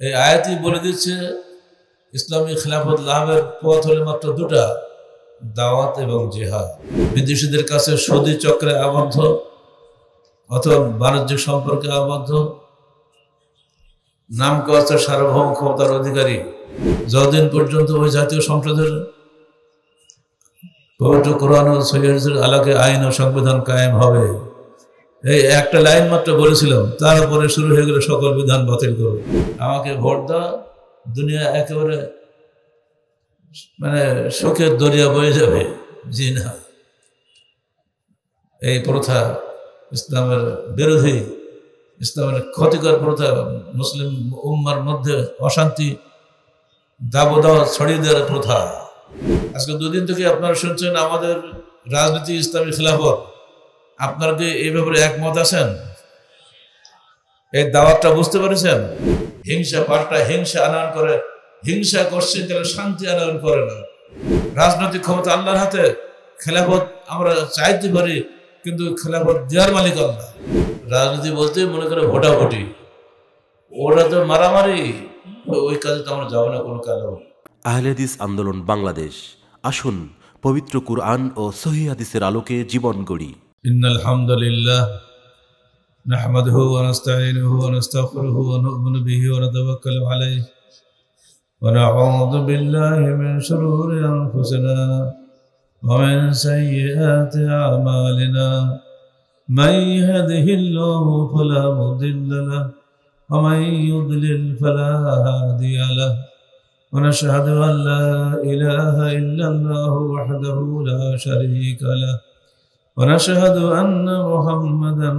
এই আয়াতই বলে দিচ্ছে ইসলামী খিলাফত লাভের পথ হলে মাত্র দুটা, দাওয়াত এবং জিহাদ। বিদেশিদের কাছে সৌদি চক্রে আবদ্ধ অথবা বাণিজ্যিক সম্পর্কে আবদ্ধ, নাম করাচ্ছে সার্বভৌম ক্ষমতার অধিকারী, যতদিন পর্যন্ত ওই জাতীয় সংসদের পবিত্র কোরআন ও সহিহ হাদিসের আলোকে আইন ও সংবিধান কায়েম হবে, এই একটা লাইন মাত্র বলেছিলাম, তারপরে শুরু হয়ে গেল সকল বিধান বাতিল করো। আমাকে ভোট দাও, দুনিয়া একেবারে সুখের দরিয়া বয়ে যাবে। জি না, এই প্রথা ইসলামের বিরোধী, ইসলামের ক্ষতিকর প্রথা, মুসলিম উম্মার মধ্যে অশান্তি দাবদাহ ছড়িয়ে দেওয়ার প্রথা। আজকে দুদিন থেকে আপনারা শুনছেন আমাদের রাজনীতি ইসলামী খিলাফত। আপনারা কি এই ব্যাপারে একমত আছেন? এই দাওয়াতটা বুঝতে পেরেছেন? হিংসা পাল্টা হিংসা আনয়ন করে, হিংসা করছে তাহলে শান্তি আনয়ন করে না। রাজনৈতিক ক্ষমতা আল্লাহর হাতে, খেলাফত আমরা চাইতে পারি কিন্তু খেলাফত দেওয়ার মালিক আল্লাহ। রাজনীতি বলতে মনে করে ভোটাভুটি, ওরা তো মারামারি, ওই কাজে তো আমরা যাবো না কোনো কালেও। আহলে হাদিস আন্দোলন বাংলাদেশ, আসুন পবিত্র কুরআন ও সহিহ হাদিসের আলোকে জীবন গড়ি। ইন্নাল হামদুলিল্লাহ নাহমাদুহু ওয়া নাস্তাঈনুহু ওয়া নাস্তাগফিরুহু ওয়া নু'মিনু বিহি ওয়া নাতাওয়াক্কালু আলাইহি ওয়া নাউযু বিল্লাহি মিন শুরুরি আনফুসিনা ওয়া মিন সাইয়্যাতি আ'মালিনা মান ইয়াহদিহিল্লাহু ফালা মুদিল্লা লাহু ওয়া মান ইউদ্লিল ফালা হাদিয়া লাহু ওয়া নাশহাদু আন লা ইলাহা ইল্লাল্লাহু ওয়াহদাহু লা শারীকা লাহু ونشهد أن محمدا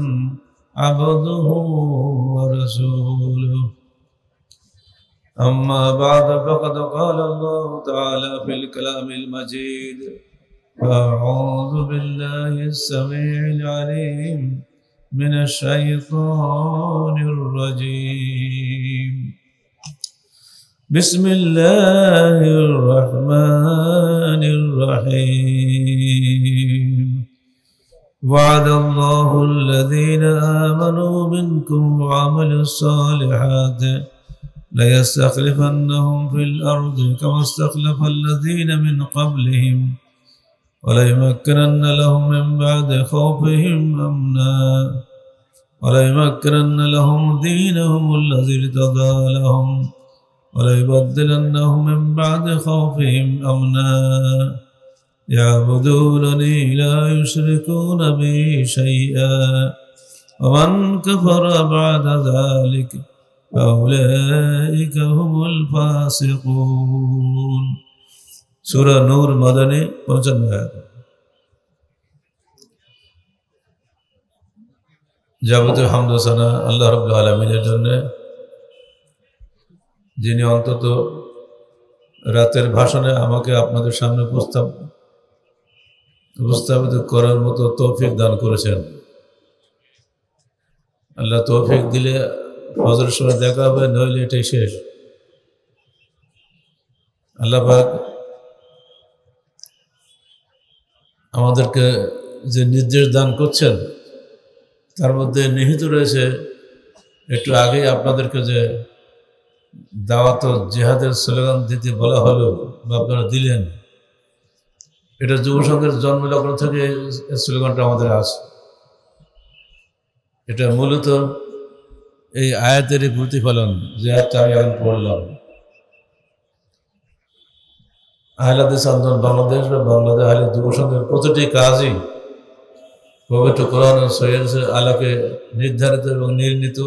عبده ورسوله أما بعد فقد قال الله تعالى في الكلام المجيد أعوذ بالله السميع العليم من الشيطان الرجيم بسم الله الرحمن الرحيم وعد الله الذين آمنوا منكم وعملوا الصالحات ليستخلفنهم في الأرض كما استخلف الذين من قبلهم وليمكنن لهم من بعد خوفهم أمنا وليمكنن لهم دينهم الذي ارتضى لهم وليبدلنهم من بعد خوفهم أمنا يعبدونني لا يشركون بي شيئا ومن كفر بعد ذلك فأولئك هم الفاسقون سورة نور مدني 95। যাবতীয় হামদ ও সানা আল্লাহ রাব্বুল আলামিনের জন্য, যিনি অন্তত রাতের ভাষণে আমাকে আপনাদের সামনে উপস্থাপিত করার মতো তৌফিক দান করেছেন। আল্লাহ তৌফিক দিলে ফজরের সময় দেখা হবে, নইলে এটাই শেষ। আল্লাহ পাক আমাদেরকে যে নির্দেশ দান করছেন তার মধ্যে নিহিত রয়েছে, একটু আগেই আপনাদেরকে যে দাওয়াত ও জিহাদের স্লোগান দিতে বলা হলো বা আপনারা দিলেন, এটা যুব সংঘের জন্মলগ্ন থেকে এই স্লোগানটা আমাদের আছে। এটা মূলত এই আয়াতেরই প্রতিফলন, যে আয়াতটা আমি এখন পড়লাম। আহলে হাদিস আন্দোলন বাংলাদেশ বা বাংলাদেশ আহলে যুব সংঘের প্রতিটি কাজই পবিত্র কোরআন ও সহিহ হাদিসের আলোকে নির্ধারিত এবং নির্ণীত,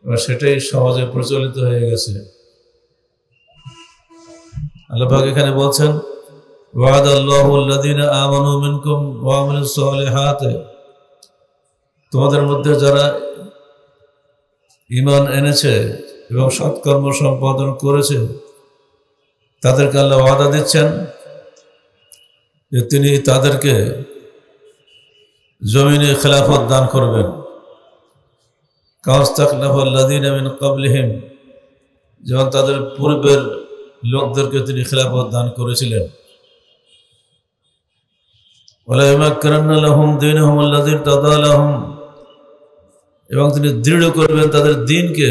এবং সেটাই সমাজে প্রচলিত হয়ে গেছে। আল্লাহ পাক এখানে বলছেন ওয়াদাল্লাহু আল্লাযীনা আমানু মিনকুম ওয়া আমিলুস সালিহাত, তোমাদের মধ্যে যারা ঈমান এনেছে এবং সৎকর্ম সম্পাদন করেছে তাদেরকে আল্লাহ ওয়াদা দিচ্ছেন যে তিনি তাদেরকে জমিনে খেলাফত দান করবেন। কামাস্তাখলাফাল্লাযীনা মিন ক্বাবলিহিম, যেমন তাদের পূর্বের লোকদেরকে তিনি খেলাফত দান করেছিলেন। ওয়ালাইমাক্কারান্না লাহুম দীনাহুম আল্লাযী ইরতাদা লাহুম, এবং তিনি দৃঢ় করবেন তাদের দ্বীনকে,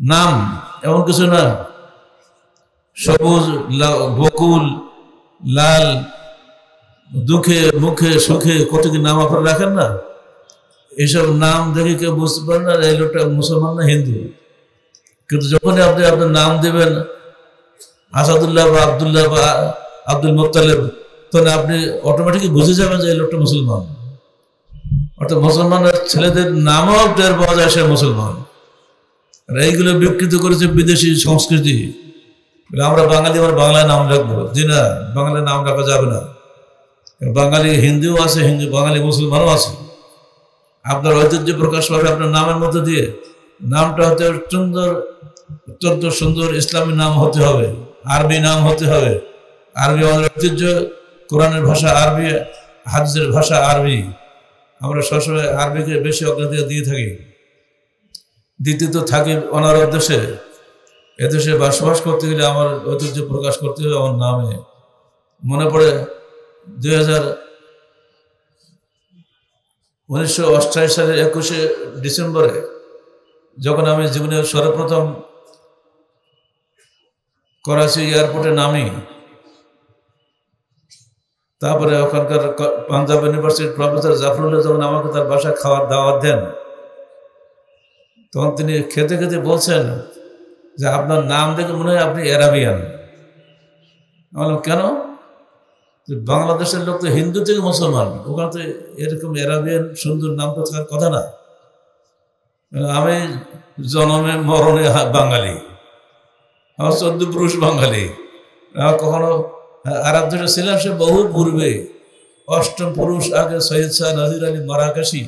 নাম এমন কিছু না, সবুজ, বকুল, লাল, দুঃখে মুখে সুখে কত কি নাম আপনারা রাখেন না? এইসব নাম দেখে কেউ বুঝতে পারেন না এই লোকটা মুসলমান না হিন্দু। কিন্তু যখনই আপনি আপনার নাম দেবেন আসাদুল্লাহ বা আবদুল্লাহ বা আব্দুল মোত্তালেব, তখন আপনি অটোমেটিকলি বুঝে যাবেন যে এই লোকটা মুসলমান। অর্থাৎ মুসলমানের ছেলেদের নামও টের পাওয়া যায় সে মুসলমান। আর এইগুলো বিকৃত করেছে বিদেশি সংস্কৃতি। আমরা বাঙালি, আমার বাংলায় নাম রাখবো, জি না, বাংলায় নাম রাখা যাবে না। বাঙালি হিন্দুও আছে, হিন্দু বাঙালি মুসলমানও আছে। আপনার ঐতিহ্য প্রকাশ পাবে আপনার নামের মধ্যে দিয়ে। নামটা হতে সুন্দর, অত্যন্ত সুন্দর ইসলামী নাম হতে হবে, আরবি নাম হতে হবে। আরবি আমাদের ঐতিহ্য, কোরআনের ভাষা আরবি, হাদিসের ভাষা আরবি। আমরা সবসময় আরবিকে বেশি অগ্রাধিকার দিয়ে থাকি। দ্বিতীয়ত থাকি অনারব দেশে। এদেশে বসবাস করতে গেলে আমার ঐতিহ্য প্রকাশ করতে হবে আমার নামে। মনে পড়ে 1928 সালের 21শে ডিসেম্বরে যখন আমি জীবনে সর্বপ্রথম করাচি এয়ারপোর্টে নামি, তারপরে ওখানকার পাঞ্জাব ইউনিভার্সিটির প্রফেসর জাফরুল্লাহ যখন আমাকে তার বাসায় খাওয়ার দাওয়াত দেন, তখন তিনি খেতে খেতে বলছেন যে আপনার নাম দেখে মনে হয় আপনি অ্যারাবিয়ান। আমি বললাম কেন? বাংলাদেশের লোক তো হিন্দু থেকে মুসলমান, ওখানে তো এরকম অ্যারাবিয়ান সুন্দর নাম তো থাকার কথা না। আমি জন্মে মরণে বাঙালি, আমার 14 পুরুষ বাঙালি। কখনো আরব দেশে ছিলাম সে বহু পূর্বে, 8ম পুরুষ আগে সৈয়দ শাহ নাজির আলী মারাকাশি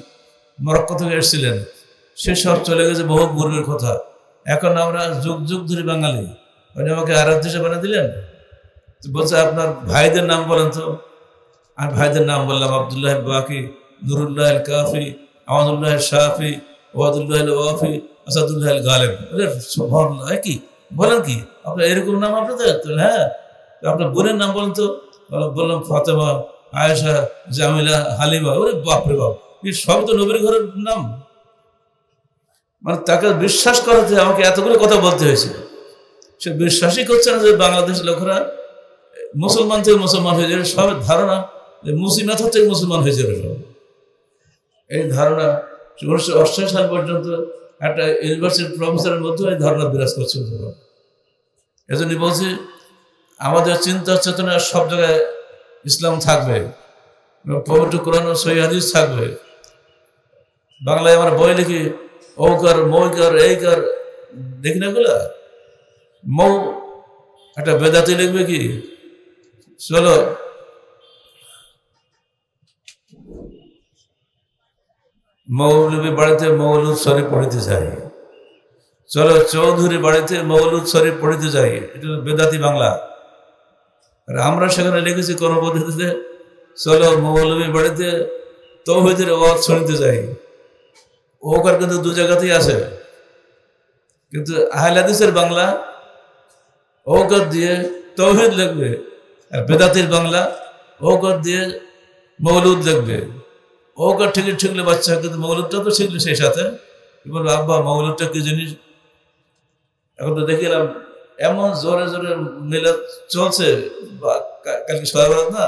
মরক্কো থেকে এসেছিলেন, সে সব চলে গেছে বহু পূর্বের কথা। এখন আমরা যুগ যুগ ধরে বাঙালি। উনি আমাকে আরব দেশে বানিয়ে দিলেন। বলছে আপনার ভাইদের নাম বলেন তো। আমি ভাইদের নাম বললাম, আবদুল্লাহ বাকি, নুরুল্লাহ কাফি, আমাদুল্লাহ শাফি, ওয়াদুল্লাহ ওয়াফি, আসাদুল্লাহ গালেব। কি বলেন কি আপনার এরকম নাম আপনাদের? হ্যাঁ। আপনার বোনের নাম বলেন তো। বললাম ফাতেমা, আয়েশা, জামিলা, হালিমা। ওরে বাপরে বাপ, এই সব তো নবীর ঘরের নাম। মানে তাকে বিশ্বাস করাতে আমাকে এতগুলো কথা বলতে হয়েছে। সে বিশ্বাসই করছে না যে বাংলাদেশের লোকেরা মুসলমান থেকে মুসলমান হয়ে যাবে। সব ধারণা যে মুসলিমাথর থেকে মুসলমান হয়ে যাবে সব। এই ধারণা 1988 সাল পর্যন্ত একটা ইউনিভার্সিটির প্রফেসরের মধ্যে এই ধারণা বিরাজ করছে। এজন্যই বলছি আমাদের চিন্তা চেতনা সব জায়গায় ইসলাম থাকবে, পবিত্র কোরআন ও সহিহ হাদিস থাকবে। বাংলায় আমরা বই লিখি ঔকার, মৌকার, এইকার, দেখি না এগুলা। মৌ একটা বেদাতি লিখবে কি, চলো মৌলবী বাড়িতে মৌলুদ শরীফ পড়িতে যাই, চলো চৌধুরী বাড়িতে মৌলুদ শরীফ পড়িতে যাই। এটা বেদাতি বাংলা। আর আমরা সেখানে লিখেছি কোন পদ্ধতিতে, চলো মৌলবী বাড়িতে তৌহিদের ওয়াজ শুনতে যাই। ওকার কিন্তু 2 জায়গাতেই আছে। কিন্তু আহলে হাদিসের বাংলা ওকার দিয়ে তৌহিদ লিখবে, আর বেদাতির বাংলা ওকার দিয়ে মৌলুদ লিখবে। ওকার ঠিকই ঠিকলে বাচ্চা, কিন্তু মৌলুদটা তো শিখলে সেই সাথে বলবো আব্বা মৌলুদটা কি জিনিস। এখন তো দেখলাম এমন জোরে জোরে মিলাদ চলছে, কালকে সবাই না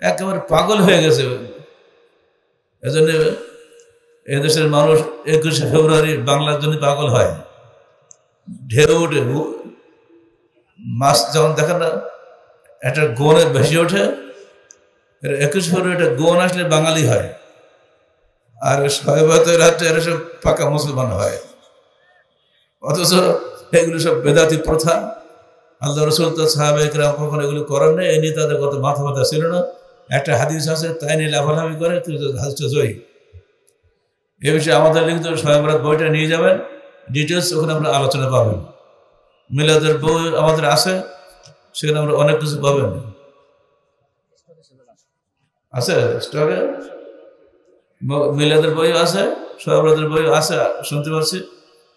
একেবারে পাগল হয়ে গেছে। এজন্য এদেশের মানুষ 21শে ফেব্রুয়ারি বাংলার জন্য পাগল হয়, ঢেউ ওঠে। মাছ যখন দেখেন না একটা গোনে ভেসে ওঠে, 21 ফেব্রুয়ারি একটা গোন আসলে বাঙালি হয়, আর শবে রাত্রে এরা সব পাকা মুসলমান হয়। অথচ এগুলো সব বেদাতি প্রথা। আল্লাহ রসুল তো সাহাবে কেরাম কখনো এগুলো করেন না, এই নিয়ে তাদের কত মাথা ব্যথা ছিল না। একটা হাদিস আছে, তাই নিয়ে লাফালাফি করে, হাদিসটা জয়ী। এ বিষয়ে আমাদের লিখিত স্বয়ংবরাত বইটা নিয়ে যাবেন, ডিটেলস ওখানে আমরা আলোচনা পাবেন। মিলাদের বই আমাদের আছে, সেখানে আমরা অনেক কিছু পাবেন। আছে স্টকে, মিলাদের বই আছে, স্বয়ংবরাতের বই আছে, শুনতে পাচ্ছি।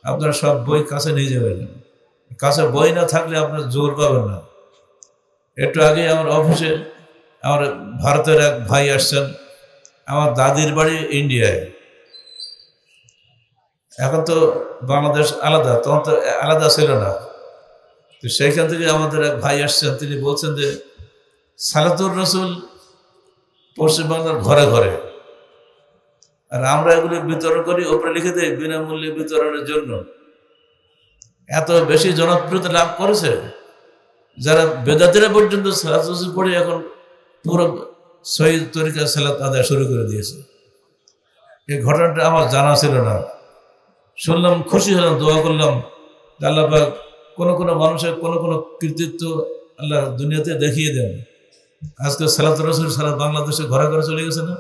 আপনারা সব বই কাছে নিয়ে যাবেন। কাছে বই না থাকলে আপনার জোর পাবেন না। একটু আগে আমার অফিসে আমার ভারতের এক ভাই আসছেন। আমার দাদির বাড়ি ইন্ডিয়ায়, এখন তো বাংলাদেশ আলাদা, তখন তো আলাদা ছিল না। তো সেইখান থেকে আমাদের এক ভাই আসছেন, তিনি বলছেন যে সালাতুর রসুল পশ্চিমবাংলার ঘরে ঘরে, আর আমরা এগুলি বিতরণ করি, ওপরে লিখে দেয় বিনামূল্যে বিতরণের জন্য। এত বেশি জনপ্রিয়তা লাভ করেছে, যারা বেদাতিরা পর্যন্ত সালাত রসুল পড়ে এখন পুরো সহি তরিকা সালাত আদায় শুরু করে দিয়েছে। এই ঘটনাটা আমার জানা ছিল না, শুনলাম, খুশি হলাম, দোয়া করলাম আল্লাহ পাক কোনো কোনো মানুষের কোনো কোনো কৃতিত্ব আল্লাহ দুনিয়াতে দেখিয়ে দেন। আজকে সালাত রসুল সারা বাংলাদেশে ঘরে ঘরে চলে গেছে না?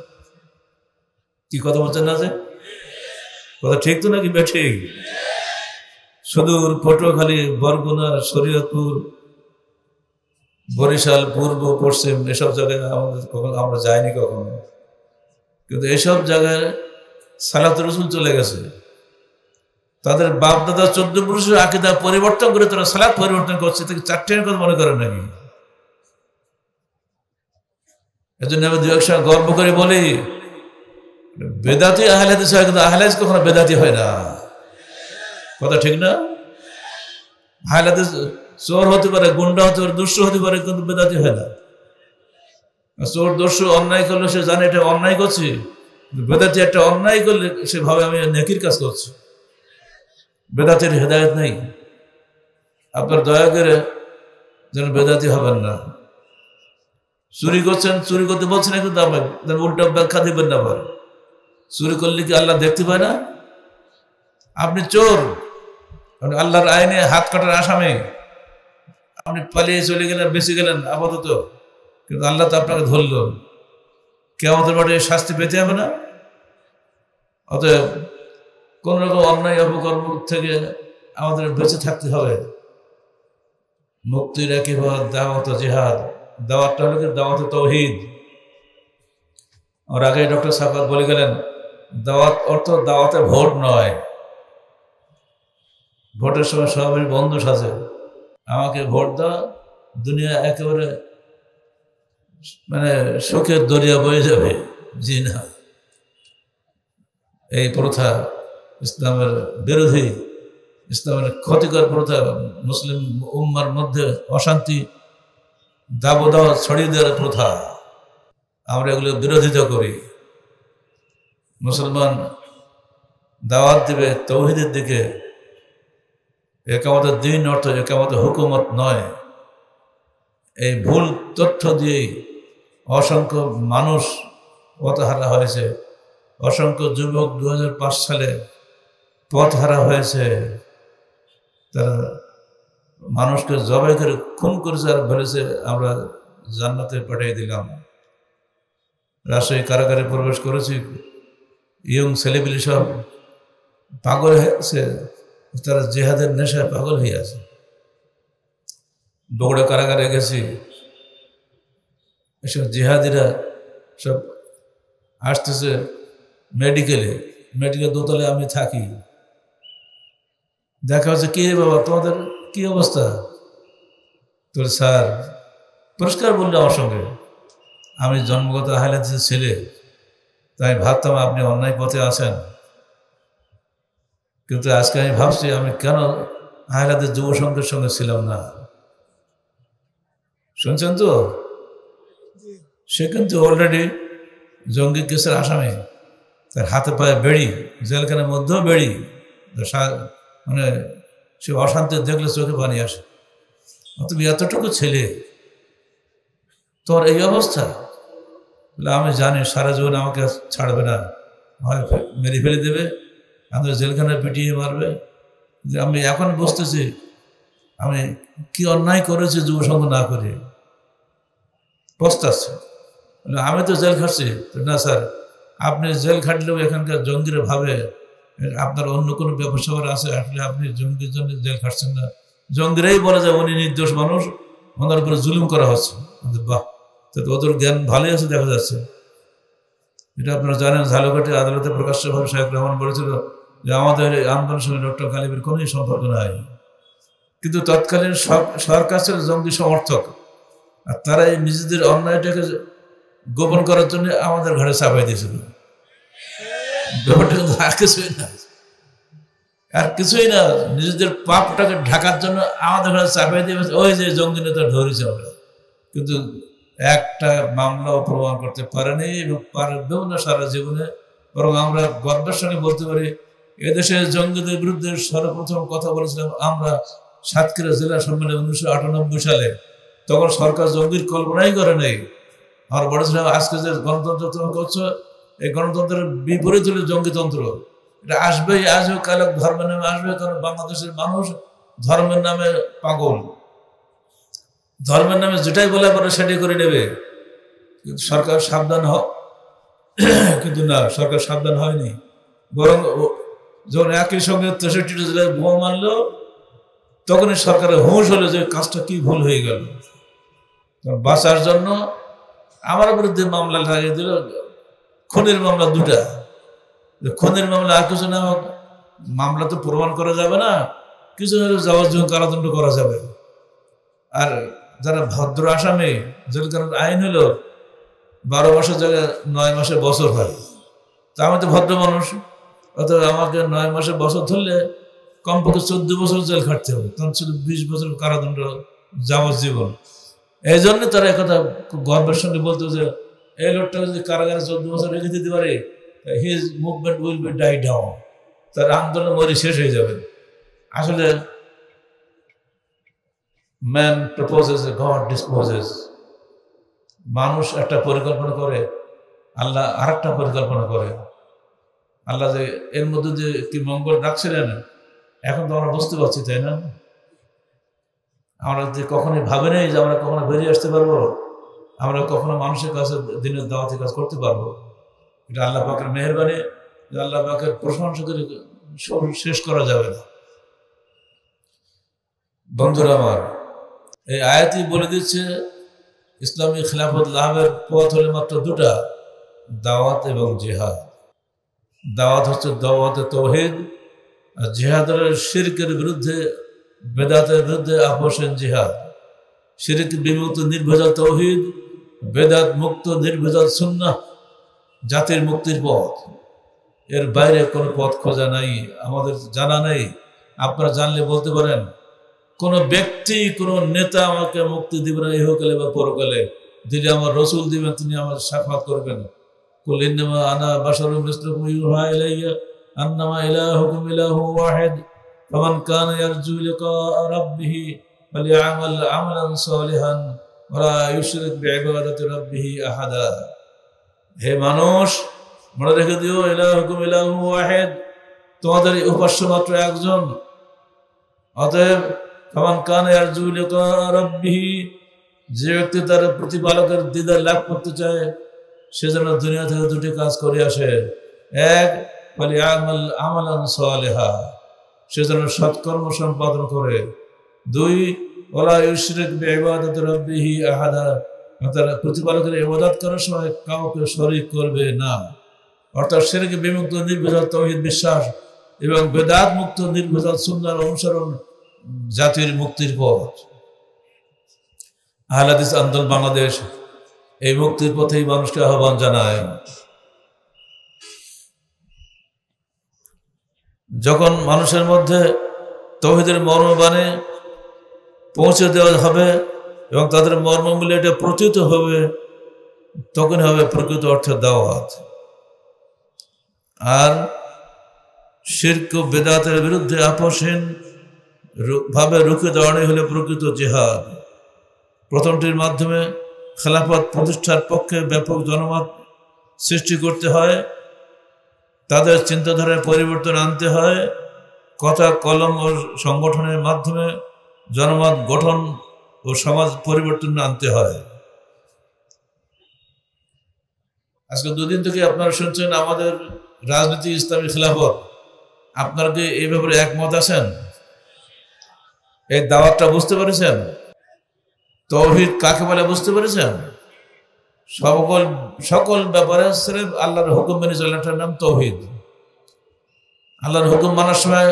কি কথা বলছেন না? যে কথা ঠিক তো নাকি বেঠিক? সুদূর পটুয়াখালী, বরগুনা, শরীয়তপুর, বরিশাল, পূর্ব পশ্চিম এসব জায়গায় আমরা যাইনি কখনো, কিন্তু এসব জায়গায় সালাত রসুল চলে গেছে। তাদের বাপ দাদা 14 পুরুষের আকীদা পরিবর্তন করে তারা সালাত পরিবর্তন করছে, থেকে 4টি কথা মনে করেন নাকি? এজন্য আমি 2-1 সময় গর্ব করে বলি, বেদাতি আহলে হাদিস হয়, কিন্তু আহলে হাদিস কখনো বেদাতি হয় না। কথা ঠিক না? আহলে হাদিস চোর হতে পারে, গুন্ডা হতে পারে, দুষ্ট হতে পারে, কিন্তু বেদাতি হয় না। চোর দস্যু অন্যায় করলে সে জানে এটা অন্যায় করছি, বেদাতি একটা অন্যায় করলে সে ভাবে আমি নেকির কাজ করছি। বেদাতির হেদায়েত নেই। আপনার দয়া করে যেন বেদাতি হবেন না। চুরি করছেন, চুরি করতে বলছেন, কিন্তু আপনার উল্টা ব্যাখ্যা দিবেন না। আবার চুরি করলে কি আল্লাহ দেখতে পায় না? আপনি চোর, আল্লাহর আইনে হাত কাটার আসামি, আপনি পালিয়ে চলে গেলেন, বেঁচে গেলেন আপাতত, কিন্তু আল্লাহ তো আপনাকে ধরল, কিয়ামতের মাঠে শাস্তি পেতে হবে না? অতএব কোন রকম অন্যায় অপকর্ম থেকে আমাদের বেঁচে থাকতে হবে। মুক্তির একই পথ দাওয়াত ও জিহাদ। দাওয়াতটা হলো দাওয়াত তাওহীদ। আর আগে ডক্টর সাফাত বলে গেলেন, দাওয়াত অর্থ দাওয়াতে ভোট নয়। ভোটের সময় সবাই বন্ধু সাজে, আমাকে ভোট দাও, দুনিয়া একেবারে মানে সুখের দরিয়া বয়ে যাবে। জি না, এই প্রথা ইসলামের বিরোধী, ইসলামের ক্ষতিকর প্রথা, মুসলিম উম্মার মধ্যে অশান্তি দাবদাহ ছড়িয়ে দেওয়ার প্রথা। আমরা এগুলো বিরোধিতা করি। মুসলমান দাওয়াত দেবে তাওহীদের দিকে। একামতের দিন অর্থ একামতের হুকুমত নয়। এই ভুল তথ্য দিয়েই অসংখ্য মানুষ পথহারা হয়েছে, অসংখ্য যুবক 2005 সালে পথহারা হয়েছে। তারা মানুষকে জবাই করে খুন করেছে আর বলেছে আমরা জান্নাতে পাঠিয়ে দিলাম। রাজশাহী কারাগারে প্রবেশ করেছি, ইয়ং ছেলেপিলি সব পাগল হয়ে আছে, তারা জিহাদের নেশায় পাগল হয়ে আছে। বগুড়া কারাগারে গেছি, এসব জিহাদিরা সব আসতেছে মেডিকেলে, মেডিকেল দোতলে আমি থাকি। দেখা হচ্ছে, কি বাবা তোমাদের কি অবস্থা? তোর স্যার পরিষ্কার বললো আমার সঙ্গে, আমি জন্মগত আহলে হাদিসের ছেলে, তাই ভাবতাম আপনি অন্যায় পথে আছেন, কিন্তু আজকে আমি ভাবছি আমি কেন আহলে হাদিস যুব সংঘের সঙ্গে ছিলাম না। শুনছেন তো? সে কিন্তু অলরেডি জঙ্গি কেসের আসামি, তার হাতে পায়ে বেড়ি, জেলখানার মধ্যেও বেড়ি, মানে সে অশান্তি দেখলে চোখে পানি আসে। তুমি এতটুকু ছেলে, তোর এই অবস্থা? বলে আমি জানি সারা জীবন আমাকে ছাড়বে না, হয় মেরে ফেলে দেবে, আমাদের জেলখানায় পিটিয়ে মারবে। আমি এখন বুঝতেছি আমি কি অন্যায় করেছি যুব সংঘ না করে, পস্তাচ্ছি। আমি তো জেল খাটছি না স্যার, আপনি জেল খাটলেও এখানকার জঙ্গিরা ভাবে আপনার অন্য কোনো ব্যবসা আছে, আসলে আপনি জঙ্গির জন্য জেল খাটছেন না। জঙ্গিরাই বলে যে উনি নির্দোষ মানুষ, ওনার উপরে জুলুম করা হচ্ছে। বাহ, তো ওদের জ্ঞান ভালোই আছে দেখা যাচ্ছে। এটা আপনারা জানেন, ঝালকাঠি আদালতে প্রকাশ্যভাবে শাহেখ রহমান বলেছিল যে আমাদের এই আন্দোলনের সঙ্গে ডক্টর গালিবের কোনোই সম্পর্ক নাই, কিন্তু তৎকালীন সরকার ছিল জঙ্গি সমর্থক, আর তারা এই নিজেদের অন্যায়টাকে গোপন করার জন্য আমাদের ঘরে চাপাই দিয়েছিল। ব্যাপারটা কিন্তু আর কিছুই না। আর কিছুই না, নিজেদের পাপটাকে ঢাকার জন্য আমাদের ঘরে চাপিয়ে দিয়ে ওই যে জঙ্গি নেতা ধরেছে আমরা, কিন্তু একটা মামলাও প্রমাণ করতে পারেনি এবং পারবেও না সারা জীবনে। বরং আমরা গর্বের সঙ্গে বলতে পারি এদেশে জঙ্গিদের বিরুদ্ধে সর্বপ্রথম কথা বলেছিলাম আমরা সাতক্ষীরা জেলা সম্মেলনে 1998 সালে। তখন সরকার জঙ্গির কল্পনাই করে নেই। আমরা বলেছিলাম আজকে যে গণতন্ত্র তোমরা করছো, এই গণতন্ত্রের বিপরীত হলে জঙ্গিতন্ত্র। এটা আসবেই, আসবে কালো ধর্মের নামে আসবে, কারণ বাংলাদেশের মানুষ ধর্মের নামে পাগল, ধর্মের নামে যেটাই বলে পরে সেটাই করে নেবে। কিন্তু সরকার সাবধান কিন্তু না, সরকার সাবধান হয়নি। বরং যখন একই সঙ্গে 63টা জেলায় বোমা মারলো, তখনই সরকারের হুঁশ হলো যে কাজটা কি ভুল হয়ে গেল। বাঁচার জন্য আমার বিরুদ্ধে মামলা লাগিয়ে দিল, খুনের মামলা 2টা। খুনের মামলা আর কিছু না, মামলা তো প্রমাণ করা যাবে না, কিছু হলে যাবজ্জীবন কারাদণ্ড করা যাবে। আর যারা ভদ্র আসামি, যেটা কারণ আইন হলো 12 মাসের জায়গায় 9 মাসে বছর হয়। তা আমি তো ভদ্র মানুষ, অথবা আমাকে 9 মাসে বছর ধরলে কমপক্ষে 14 বছর জেল খাটতে হবে, তখন ছিল 20 বছর কারাদণ্ড যাবজ্জীবন। এই জন্য তারা একথা গর্বের সঙ্গে বলতো যে এই লোকটা যদি কারাগারে 14 বছর রেখে দিতে পারে, his movement will be die down, তার আন্দোলন মরে শেষ হয়ে যাবে। আসলে ম্যান প্রপোজেস, গড ডিসপোজেস। মানুষ একটা পরিকল্পনা করে, আল্লাহ আর একটা পরিকল্পনা করে। আল্লাহ যে এর মধ্যে যে কি মঙ্গল রাখছিলেন এখন তো আমরা বুঝতে পারছি, তাই না? আমরা যে কখনোই ভাবে নেই যে আমরা কখনো বেরিয়ে আসতে পারবো, আমরা কখনো মানুষের কাছে দিনের দাওয়াতি কাজ করতে পারবো। এটা আল্লাহ পাকের মেহেরবানি, আল্লাহ পাকের প্রশংসা করে শেষ করা যাবে না। বন্ধুরা আমার, এই আয়াতই বলে দিচ্ছে ইসলামী খিলাফত লাভের পথ হলে মাত্র 2টা, দাওয়াত এবং জিহাদ। দাওয়াত হচ্ছে দাওয়াতে তাওহীদ, আর জিহাদ হলো শিরকের বিরুদ্ধে, বেদাতের বিরুদ্ধে আপোষহীন জিহাদ। শিরক বিমুক্ত নির্ভেজাল তাওহীদ, বেদাত মুক্ত নির্ভেজাল সুন্নাহ জাতির মুক্তির পথ। এর বাইরে কোনো পথ খোঁজা নাই, আমাদের জানা নেই। আপনারা জানলে বলতে পারেন। কোনো ব্যক্তি, কোনো নেতা আমাকে মুক্তি দিবে না ইহকালে বা পরকালে, দিলে আমার রসুল দিবেন, তিনি আমার সাফাত করবেন। কুল ইন্নামা আনা বাশারুম মিসলুকুম ইউহা ইলাইয়া আন্নামা ইলাহুকুম ইলাহুন ওয়াহিদ ফামান কানা ইয়ারজু লিকা রাব্বিহি ফালইআমাল আমালান সালিহান ওয়া লা ইউশরিক বিইবাদাতি রাব্বিহি আহাদা। হে মানুষ, মনে রেখে দিও, ইলাহুকুম ইলাহুন ওয়াহিদ, তোমাদের উপাস্য মাত্র একজন। অতএব ফামান কানা ইয়ারজু লিকা রাব্বিহি, যে ব্যক্তি তার প্রতিপালকের দিদার লাভ করতে চায়, সে যেন দুনিয়া থেকে 2টি কাজ করে আসে। 1, ফালইআমাল আমালান সালিহা, সে যেন সৎকর্ম সম্পাদন করে। 2, ওয়া লা ইউশরিক বিইবাদাতি রাব্বিহি আহাদা, তার প্রতিপালকের ইবাদত করার সময় কাউকে শরীক করবে না। অর্থাৎ শিরক বিমুক্ত নির্ভেজাল তাওহীদ বিশ্বাস এবং বেদাত মুক্ত নির্ভেজাল সুন্নাহর অনুসরণ জাতির মুক্তির পথ। আহলে হাদিস আন্দোলন বাংলাদেশ এই মুক্তির পথেই মানুষকে আহ্বান জানায়। যখন মানুষের মধ্যে তাওহীদের মর্মবাণী পৌঁছে দেওয়া হবে এবং তাদের মর্মমূল্যে এটা প্রতীত হবে, তখন হবে প্রকৃত অর্থে দাওয়াত। আর শিরক ও বেদাতের বিরুদ্ধে আপোষহীন ভাবে রুখে দাঁড়ানো হলে প্রকৃত জিহাদ। প্রথমটির মাধ্যমে খেলাফত প্রতিষ্ঠার পক্ষে ব্যাপক জনমত সৃষ্টি করতে হয়, তাদের চিন্তাধারায় পরিবর্তন আনতে হয়, কথা কলম ও সংগঠনের মাধ্যমে জনমত গঠন ও সমাজ পরিবর্তন আনতে হয়। আজকে 2 দিন থেকে আপনারা শুনছেন আমাদের রাজনীতি ইসলামী খিলাফত। আপনারা কি এই ব্যাপারে একমত আছেন? এই দাওয়াতটা বুঝতে পেরেছেন? তাওহীদ কাকে বলে বুঝতে পেরেছেন? সকল ব্যাপারে সির্ফ আল্লাহর হুকুম মেনে চলাটার নাম তাওহীদ। আল্লাহর হুকুম মানার সময়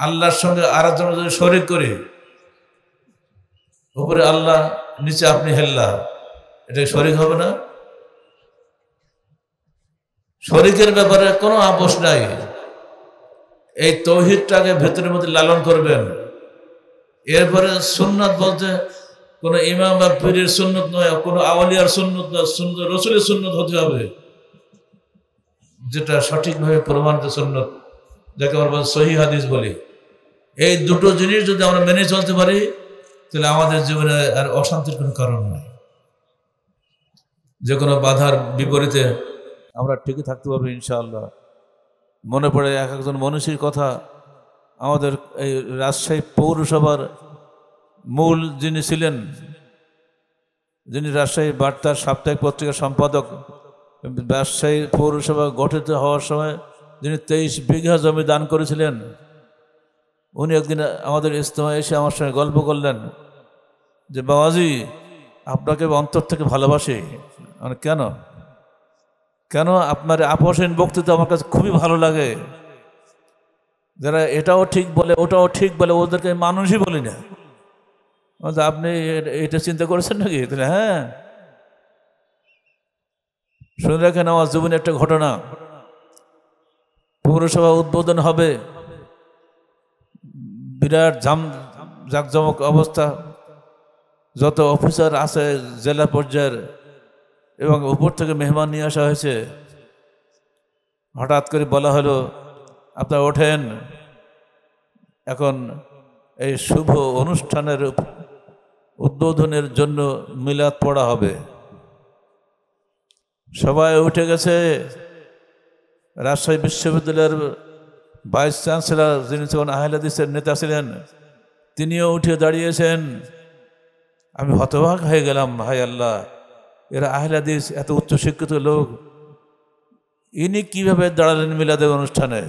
আল্লাহর সঙ্গে আরেকজন যদি শরীক করি, উপরে আল্লাহ নিচে আপনি হেল্লা, এটা শরীক হবে না? শরীকের ব্যাপারে কোনো আপোষ নাই। এই তৌহিদটাকে ভেতরের মধ্যে লালন করবেন। এরপরে সুন্নাত বলতে কোনো ইমাম বা পীরের সুন্নত নয়, কোনো আউলিয়ার সুন্নত নয়, সুন্নত রসুলের সুন্নত হতে হবে, যেটা সঠিকভাবে প্রমাণিত সুন্নত, যাকে আমরা সহিহ হাদিস বলি। এই দুটো জিনিস যদি আমরা মেনে চলতে পারি, তাহলে আমাদের জীবনে আর অশান্তির কোনো কারণ নাই। যে কোনো বাধার বিপরীতে আমরা ঠিকই থাকতে পারবো ইনশাআল্লাহ। মনে পড়ে এক একজন মনীষীর কথা। আমাদের এই রাজশাহী পৌরসভার মূল যিনি ছিলেন, যিনি রাজশাহী বার্তার সাপ্তাহিক পত্রিকার সম্পাদক, রাজশাহী পৌরসভা গঠিত হওয়ার সময় যিনি 23 বিঘা জমি দান করেছিলেন, উনি একদিন আমাদের ইজতেমায় এসে আমার সঙ্গে গল্প করলেন যে বাবাজি, আপনাকে অন্তর থেকে ভালোবাসি। মানে কেন কেন আপনার আপোষহীন বক্তৃতা আমার কাছে খুবই ভালো লাগে। যারা এটাও ঠিক বলে ওটাও ঠিক বলে, ওদেরকে মানুষই বলি না। আপনি এটা চিন্তা করেছেন নাকি? হ্যাঁ, শুনে রাখেন আমার জীবনে একটা ঘটনা। পৌরসভা উদ্বোধন হবে, বিরাট জাঁকজমক অবস্থা, যত অফিসার আছে জেলা পর্যায়ের, এবং উপর থেকে মেহমান নিয়ে আসা হয়েছে। হঠাৎ করে বলা হলো, আপনারা ওঠেন, এখন এই শুভ অনুষ্ঠানের উদ্বোধনের জন্য মিলাদ পড়া হবে। সবাই উঠে গেছে। রাজশাহী বিশ্ববিদ্যালয়ের ভাইস চ্যান্সেলর, যিনি তখন আহলে হাদিসের নেতা ছিলেন, তিনিও উঠে দাঁড়িয়েছেন। আমি হতবাক হয়ে গেলাম, হায় আল্লাহ, এরা আহলে হাদিস, এত উচ্চশিক্ষিত লোক, ইনি কিভাবে দাঁড়ালেন মিলাদের অনুষ্ঠানে?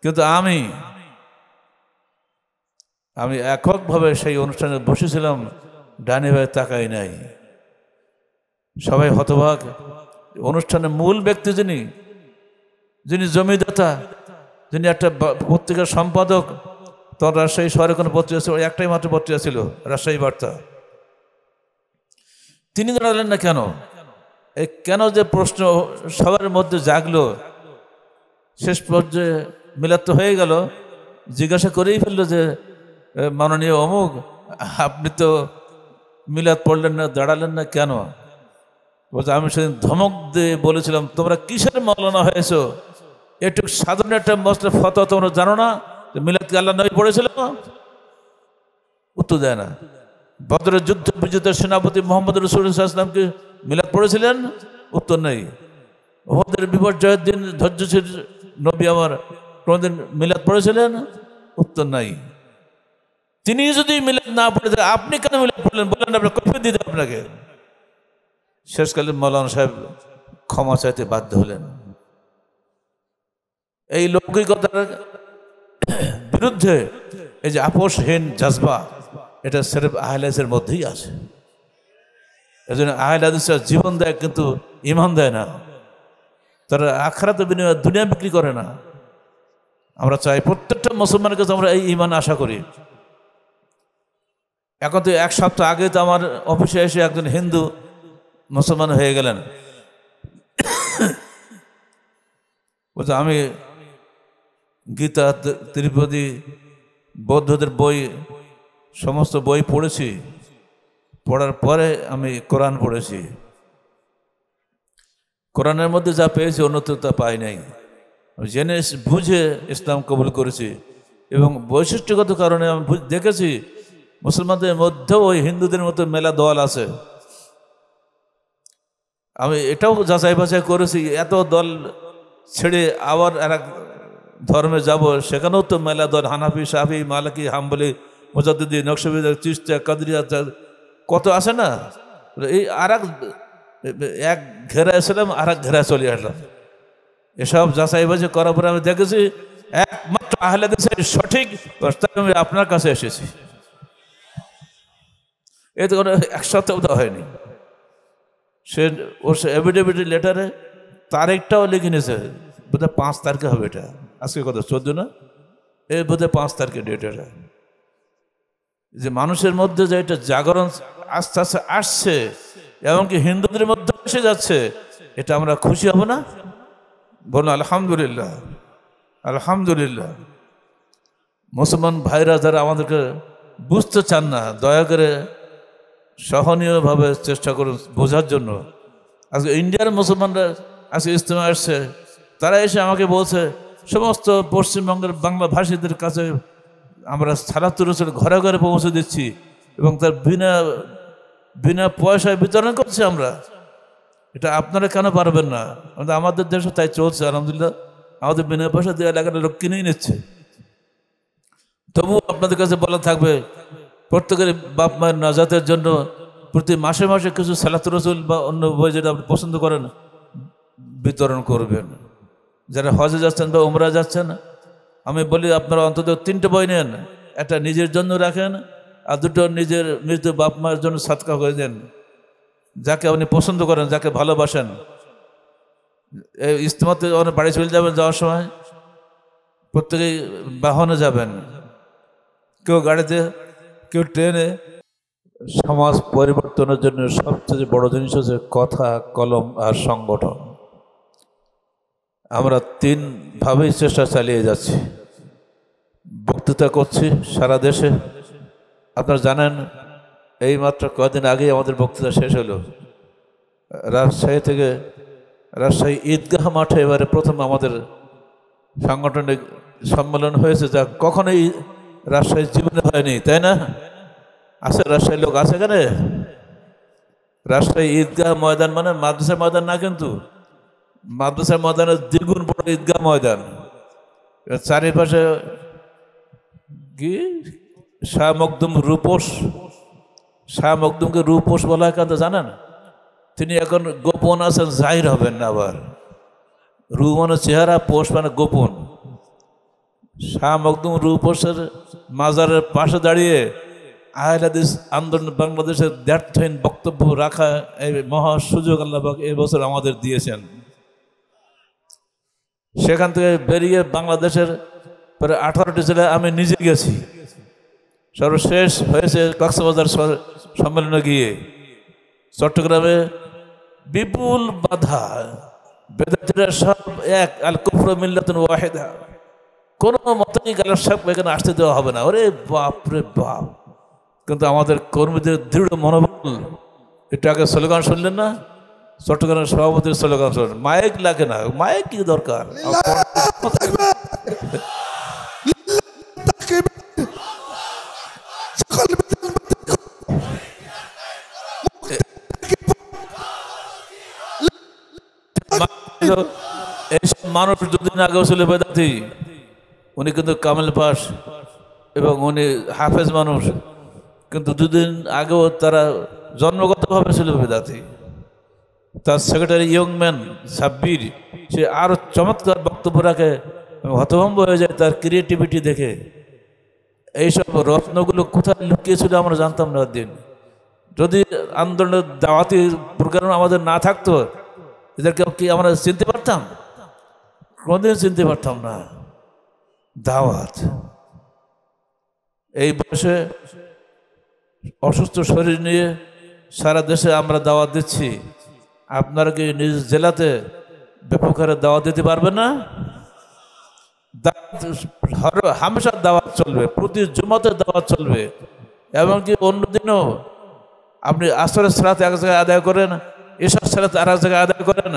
কিন্তু আমি এককভাবে সেই অনুষ্ঠানে বসেছিলাম, ডানে ভাই তাকাই নাই। সবাই হতবাক। অনুষ্ঠানের মূল ব্যক্তি যিনি জমিদাতা, যিনি একটা পত্রিকার সম্পাদক, তখন রাজশাহী শহরে কোনো পত্রিকা ছিল, একটাই মাত্র পত্রিকা ছিল, রাজশাহী বার্তা। তিনি দাঁড়ালেন না কেন? এই কেন যে প্রশ্ন সবার মধ্যে জাগলো। শেষ পর্যায়ে মিলাদ তো হয়ে গেল, জিজ্ঞাসা করেই ফেললো যে মাননীয় অমুক, আপনি তো মিলাদ পড়লেন না, দাঁড়ালেন না কেন? বলছে, আমি সেদিন ধমক দিয়ে বলেছিলাম, তোমরা কিসের মাওলানা হয়েছো? একটু সাধারণ একটা মসলা ফতোয়া তোমরা জানো না যে মিলাদ কি আল্লাহ নবী পড়েছিল? উত্তর দেয় না। বদরের যুদ্ধ বিজেতার সেনাপতি মোহাম্মদ রাসূলুল্লাহ সাল্লাল্লাহু আলাইহি ওয়াসাল্লাম কি মিলাদ পড়েছিলেন? উত্তর নেই। ওদের বিপর্যয়ের দিন ধৈর্যশীল নবী আমার কোনোদিন মিলাদ পড়েছিলেন? উত্তর নাই। তিনি যদি মিলাদ না পড়ে থাকেন, আপনি কেন মিলাদ পড়লেন? বললেন আপনার কৈফিয়ত দিতে আপনাকে। শেষকালে মৌলানা সাহেব ক্ষমা চাইতে বাধ্য হলেন। এই লৌকিকতার বিরুদ্ধে এই যে আপোষহীন জজবা, এটা সির্ফ আহলে হাদিসের মধ্যেই আছে। এজন্য আহলে হাদিসরা জীবন দেয় কিন্তু ঈমান দেয় না। তারা আখিরাতের বিনিময়ে দুনিয়া বিক্রি করে না। আমরা চাই প্রত্যেকটা মুসলমানের কাছে আমরা এই ঈমান আশা করি। এখন তো এক সপ্তাহ আগে তো আমার অফিসে এসে একজন হিন্দু মুসলমান হয়ে গেলেন। বলছে, আমি গীতা, ত্রিপদী, বৌদ্ধদের বই, সমস্ত বই পড়েছি, পড়ার পরে আমি কোরআন পড়েছি। কোরআনের মধ্যে যা পেয়েছি অন্যত্র তা পাই নাই। জেনে বুঝে ইসলাম কবুল করেছি, এবং বৈশিষ্ট্যগত কারণে আমি দেখেছি মুসলমানদের মধ্যেও ওই হিন্দুদের মতো মেলা দল আছে। আমি এটাও যাচাই বাছাই করেছি, এত দল ছেড়ে আবার আর এক ধর্মে যাব, সেখানেও তো মেলা দল, হানাফি, শাফি, মালিকি, হাম্বলি, মুজাদ্দিদি, নকশবন্দি, চিশতিয়া, কাদরিয়া, কত আছে না। এই এক ঘেরায় ছিলাম, আর এক ঘেরায় চলে আসলাম। এসব যাচাই বাছাই করার পরে আমি দেখেছি একমাত্র আহলে হাদিসের সঠিক, আমি আপনার কাছে এসেছি। এতে কোনো এক সপ্তাহ দেওয়া হয়নি। ওর এভিডেভিট লেটারে তারিখটাও লিখে নিয়েছে, বোধহয় 5 তারিখে হবে। এটা আজকে কত, 14 না? এই বোধহয় 5 তারিখে ডেট। এটা যে মানুষের মধ্যে যে এটা জাগরণ আস্তে আস্তে আসছে, এমনকি হিন্দুদের মধ্যে এসে যাচ্ছে, এটা আমরা খুশি হব না? বলুন আলহামদুলিল্লাহ, আলহামদুলিল্লাহ। মুসলমান ভাইরা যারা আমাদেরকে বুঝতে চান না, দয়া করে সহনীয়ভাবে চেষ্টা করুন বোঝার জন্য। আজকে ইন্ডিয়ার মুসলমানরা আজকে ইজতেমা আসছে, তারা এসে আমাকে বলছে সমস্ত পশ্চিমবঙ্গের বাংলা ভাষীদের কাছে আমরা সালাতুর রাসূল ঘরে ঘরে পৌঁছে দিচ্ছি এবং তার বিনা পয়সায় বিতরণ করছি আমরা। এটা আপনারা কেন পারবেন না? আমাদের দেশে তাই চলছে আলহামদুলিল্লাহ, আমাদের বিনা পয়সা দিয়ে এলাকার লোক কিনেই নিচ্ছে। তবুও আপনাদের কাছে বলা থাকবে প্রত্যেকের বাপ মায়ের নাজাতের জন্য প্রতি মাসে মাসে কিছু সালাতুর রাসূল বা অন্য বই যেটা আপনি পছন্দ করেন বিতরণ করবেন। যারা হজে যাচ্ছেন বা উমরা যাচ্ছেন, আমি বলি আপনারা অন্তত 3টে বই নেন, একটা নিজের জন্য রাখেন আর 2টো নিজের মৃত বাপ মায়ের জন্য সাদকা করে দেন, যাকে আপনি পছন্দ করেন, যাকে ভালোবাসেন। এই ইজতেমাতে অনেক বাড়ি চলে যাবেন, যাওয়ার সময় প্রত্যেকেই বাহনে যাবেন, কেউ গাড়িতে, কেউ ট্রেনে। সমাজ পরিবর্তনের জন্য সবচেয়ে বড় জিনিস হচ্ছে কথা, কলম আর সংগঠন। আমরা 3ভাবেই চেষ্টা চালিয়ে যাচ্ছি। বক্তৃতা করছি সারা দেশে, আপনারা জানেন এই মাত্র কয়েকদিন আগেই আমাদের বক্তৃতা শেষ হলো। রাজশাহী থেকে, রাজশাহী ঈদগাহ মাঠে এবারে প্রথম আমাদের সাংগঠনিক সম্মেলন হয়েছে, যা কখনোই রাজশাহীর জীবনে হয়নি, তাই না? আছে রাজশাহীর লোক আছে এখানে? রাজশাহী ঈদগাহ ময়দান মানে মাদ্রাসার ময়দান না, কিন্তু মাদ্রাসার ময়দানের দ্বিগুণ বড় ঈদগাহ ময়দান। চারিপাশে কি শাহ মখদুম রূপোস, শাহ মখদুমকে রূপোস বলা হয় কেন জানেন? তিনি এখন গোপন আছেন, জাহির হবেন না। আবার রূপ মানে চেহারা, পোষ মানে গোপন। শাহ মখদুম রূপোসের মাজারের পাশে দাঁড়িয়ে আহলে হাদিস আন্দোলন বাংলাদেশের দ্ব্যর্থহীন বক্তব্য রাখা এই মহা সুযোগ আল্লাহ পাক এই বছর আমাদের দিয়েছেন। সেখান থেকে বেরিয়ে বাংলাদেশের প্রায় 18টি জেলায় আমি নিজে গেছি। সর্বশেষ হয়েছে কক্সবাজার সম্মেলনে গিয়ে। চট্টগ্রামে বিপুল বাধা, বেদাতীরা সব এক, আল কুফরু মিল্লাতুন ওয়াহিদা, কোনো মতেই গালের সাহেব এখানে আসতে দেওয়া হবে না। ওরে বাপ রে বাপ! কিন্তু আমাদের কর্মীদের দৃঢ় মনোবল। একটু আগে স্লোগান শুনলেন না? চট্টগ্রামের সভাপতির স্লোগান শুনলেন, মাইক লাগে না, মাইক কি দরকার? এইসব মানুষ দুদিন আগেও ছিল বেদাতি, উনি কিন্তু কামেল পাস এবং উনি হাফেজ মানুষ, কিন্তু দুদিন আগেও তারা জন্মগতভাবে ছিল বেদাতি। তার সেক্রেটারি ইয়ং ম্যান সাব্বির, সে আরো চমৎকার বক্তব্য রাখে, হতভম্ব হয়ে যায় তার ক্রিয়েটিভিটি দেখে। এইসব রত্নগুলো কোথায় লুকিয়েছিল আমরা জানতাম না। দিন যদি আন্দোলনের দাওয়াতি প্রোগ্রাম আমাদের না থাকতো, এদেরকে কি আমরা চিনতে পারতাম? কোনদিন চিনতে পারতাম না। দাওয়াত, এই বয়সে অসুস্থ শরীর নিয়ে সারা দেশে আমরা দাওয়াত দিচ্ছি। আপনারা কি নিজ জেলাতে ব্যাপক হারে দাওয়াত দিতে পারবেন না? হামেশা দাওয়াত চলবে, প্রতি জুমাতে দাওয়াত চলবে। এমনকি অন্যদিনও আপনি আসরের সালাত এক জায়গায় আদায় করেন, এশার সালাত আর এক জায়গায় আদায় করেন,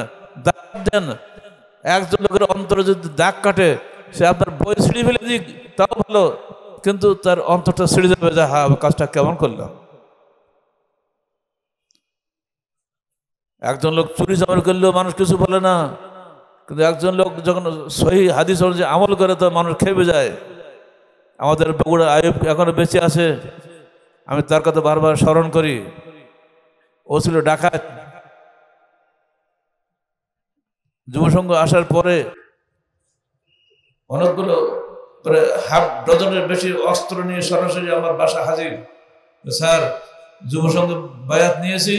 দাওয়াত দেন। একজন লোকের অন্তরে যদি দাগ কাটে, সে আপনার বই ছিঁড়ে ফেলে দিক তাও ভালো, কিন্তু তার অন্তরটা ছিঁড়ে যাবে যে হ্যাঁ কাজটা কেমন করলাম। একজন লোক চুরি চামারি করলেও মানুষ কিছু বলে না, কিন্তু একজন লোক যখন সহি হাদিস অনুযায়ী আমল করে তো মানুষ খেপে যায়। আমাদের বগুড়া আয়ুব এখনো বেঁচে আছে, আমি তার কথা বারবার স্মরণ করি। ও ছিল ডাকাত। যুবসংঘ আসার পরে অনেকগুলো প্রায় হাফ ডজনের বেশি অস্ত্র নিয়ে সরাসরি আমার বাসা হাজির। স্যার, যুবসংঘ বায়াত নিয়েছি,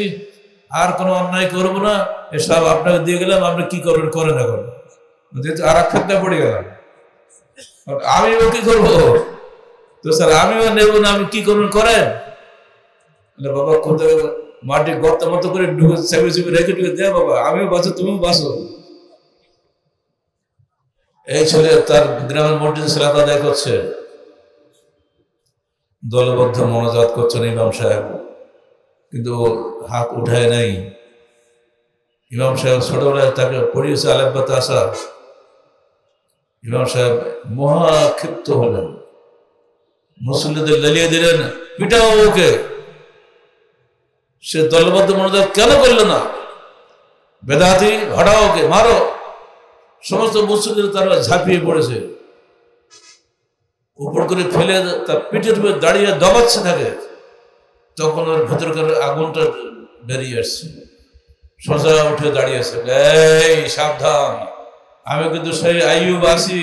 আর কোনো অন্যায় করবো না, এসব আপনাকে দিয়ে গেলাম, আপনি কি করবেন করেন। এখন যেহেতু আর এক ক্ষেত্রে পড়ে গেলাম, আমিও কি করবো? তো স্যার আমিও নেবো না, আমি কি করবেন করেন। বাবা কোথায় মাটি গর্ত মতো করে ঢুকে চেপে চেপে রেখে ঢুকে দেয়, বাবা আমিও বাঁচো তুমিও বাঁচো। এই ছেলে তার গ্রামের মসজিদে সালাত আদায় করছে, দলবদ্ধ মোনাজাত করছেন ইমাম সাহেব, কিন্তু হাত উঠায় নাই। ইমাম সাহেব ছোটবেলায় তাকে পড়িয়েছে আলেব্বাত আসা। ইমাম সাহেব মহা ক্ষিপ্ত হলেন, মুসল্লিদের লেলিয়ে দিলেন, পিটাও ওকে। সে দলবদ্ধ মোনাজাত কেন করলো না? বেদাতি, হটাও ওকে, মারো। সমস্ত মুসল্লিদের তারা ঝাঁপিয়ে পড়েছে, উপর করে ফেলে তার পিঠের উপরে দাঁড়িয়ে দবাচ্ছে থাকে। তখন ওর ভেতরকার আগুনটা বেরিয়ে আসছে, সোজা উঠে দাঁড়িয়েছে, এই সাবধান, আমি কিন্তু সেই আইয়ুব আছি,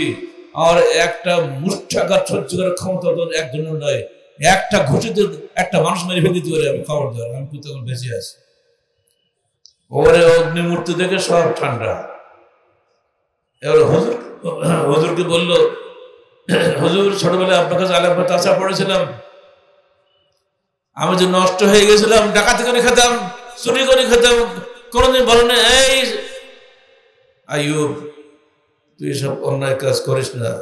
আমার একটা মুষ্ঠাঘাত সহ্য করার ক্ষমতা তো একজনের নয়, একটা ঘুষিতে একটা মানুষ মেরে ফেলে দিতে পারে আমি, খবরদার, আমি কিন্তু তখন বেঁচে আছি। ওরে অগ্নিমূর্তি দেখে সব ঠান্ডা। এবার হুজুরকে বলল, হুজুর ছোটবেলায় আপনার কাছে আলেব্বাত আসা পড়েছিলাম, আমি যে নষ্ট হয়ে গেছিলাম, ডাকাতি করে খেতাম, চুরি করে খেতাম, কোনোদিন বলেন এই আইয়ুব তুই সব অন্যায় কাজ করিস না।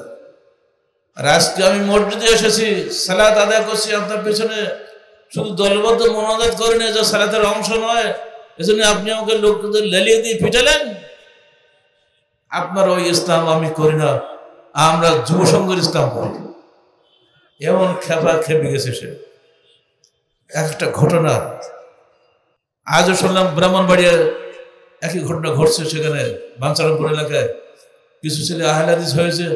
আর আজকে আমি মসজিদে এসেছি, সালাত আদায় করছি আপনার পেছনে, শুধু দলবদ্ধ মোনাজাত করেন, যে সালাতের অংশ নয়, এজন্য আপনি আমাকে লোকদের লেলিয়ে দিয়ে পিটালেন। আপনার ওই ইসলাম আমি করি না, আমরা যুব সংঘের ইসলাম করি। এমন খেপা খেপে গেছে সে। একটা ঘটনা আজও শুনলাম, ব্রাহ্মণবাড়িয়া একই ঘটনা ঘটছে, সেখানে বাঞ্ছারামপুর এলাকায় কিছু ছেলে আহলে হাদিস হয়েছে,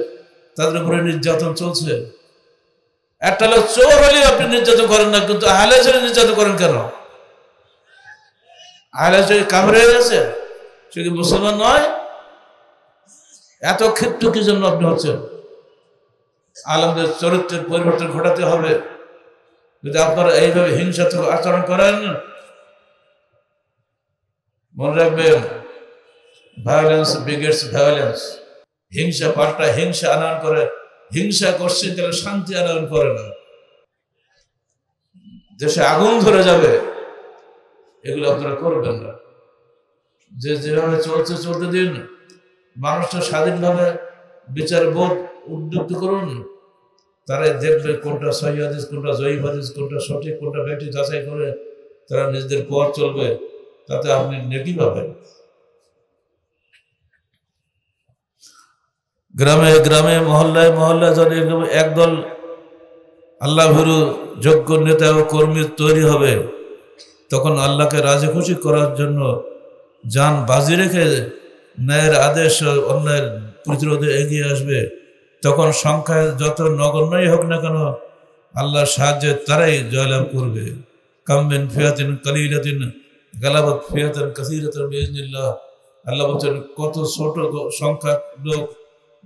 তাদের উপরে নির্যাতন চলছে। একটা লোক চোর হলে আপনি নির্যাতন করেন না, কিন্তু আহলে ছেলে নির্যাতন করেন কেন? আহলে ছেলে কাফের হয়ে গেছে, সে কি মুসলমান নয়? এত ক্ষিপ্ত কি জন্য আপনি হচ্ছেন? আলেমদের চরিত্রের পরিবর্তন ঘটাতে হবে। যদি আপনারা এইভাবে হিংসাত্মক আচরণ করেন, মনে রাখবেন, ভায়োলেন্স বিগেটস ভায়োলেন্স। হিংসা পাল্টা হিংসা আনয়ন করে, হিংসা করছে তাহলে শান্তি আনয়ন করে না, দেশে আগুন ধরে যাবে। এগুলো আপনারা করবেন না। যেভাবে চলছে চলতে দিন, মানুষটা স্বাধীনভাবে বিচার বোধ উদ্যুক্ত করুন, তারাই দেখবে কোনটা সহিহ হাদিস, কোনটা জয়ীফ হাদিস, কোনটা সঠিক, কোনটা ব্যাটি যাচাই করে তারা নিজেদের পথ চলবে, তাতে আপনি নেকি পাবেন। গ্রামে গ্রামে মহল্লায় মহল্লায় যদি একদল আল্লাহ ভীরু যোগ্য নেতা ও কর্মী তৈরি হবে, তখন আল্লাহকে রাজি খুশি করার জন্য জান বাজি রেখে ন্যায়ের আদেশ অন্যায়ের প্রতিরোধে এগিয়ে আসবে। তখন সংখ্যায় যত নগণ্যই হোক না কেন, আল্লাহর সাহায্যে তারাই জয়লাভ করবে। কামবিন ফিয়াতিন কালিলাতিন গালাবাত ফিয়াতিন কাসীরাতান বিইজনিল্লাহ। আল্লাহ বলছেন, কত ছোট সংখ্যা লোক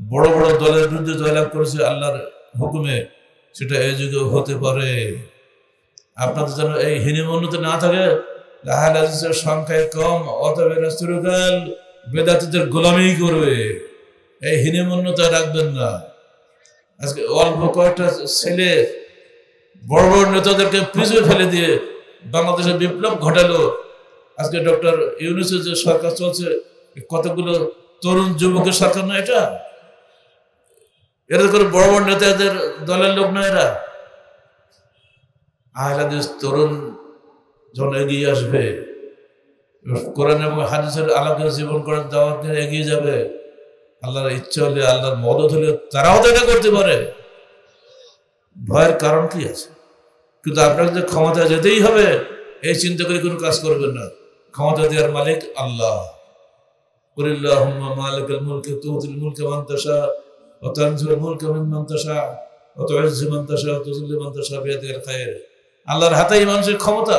বড় বড় দলের বিরুদ্ধে জয়লাভ করেছে আল্লাহর হুকুমে, সেটা এই যুগেও হতে পারে। আপনাদের যেন এই হীনমন্যতা না থাকে, আহলে হাদিসের সংখ্যায় কম, অতএব এরা চিরকাল বেদাতীদের গোলামি করবে। এই হীনমন্যতা রাখবেন না। আজকে অল্প কয়েকটা ছেলে বড় বড় নেতাদেরকে পিছনে ফেলে দিয়ে বাংলাদেশে বিপ্লব ঘটালো। আজকে ডক্টর ইউনূসের যে সরকার চলছে, কতগুলো তরুণ যুবকের সরকার না এটা? এরা করে বড় বড় নেতাদের দলের লোক না এরা। আহলে হাদিস তরুণ যখন এগিয়ে আসবে, কোরআন এবং হাদিসের আলোকে জীবন করার দাওয়াত নিয়ে এগিয়ে যাবে, আল্লাহর ইচ্ছা হলে, আল্লাহর মদত হলে তারাও তো এটা করতে পারে। ভয়ের কারণ কি আছে? কিন্তু আপনাকে যে ক্ষমতা যেতেই হবে এই চিন্তা করে কোনো কাজ করবেন না। ক্ষমতা দেওয়ার মালিক আল্লাহ। কুলিল্লাহুম্মা মালিকাল মুলকি তুতিল মুলকা মান তাশা ওয়া তানজিলুল মুলকা মিম্মান তাশা ওয়া তুইজ্জু মান তাশা ওয়া তুযিল্লু মান তাশা বিয়াদিকাল খায়র। আল্লাহর হাতেই মানুষের ক্ষমতা,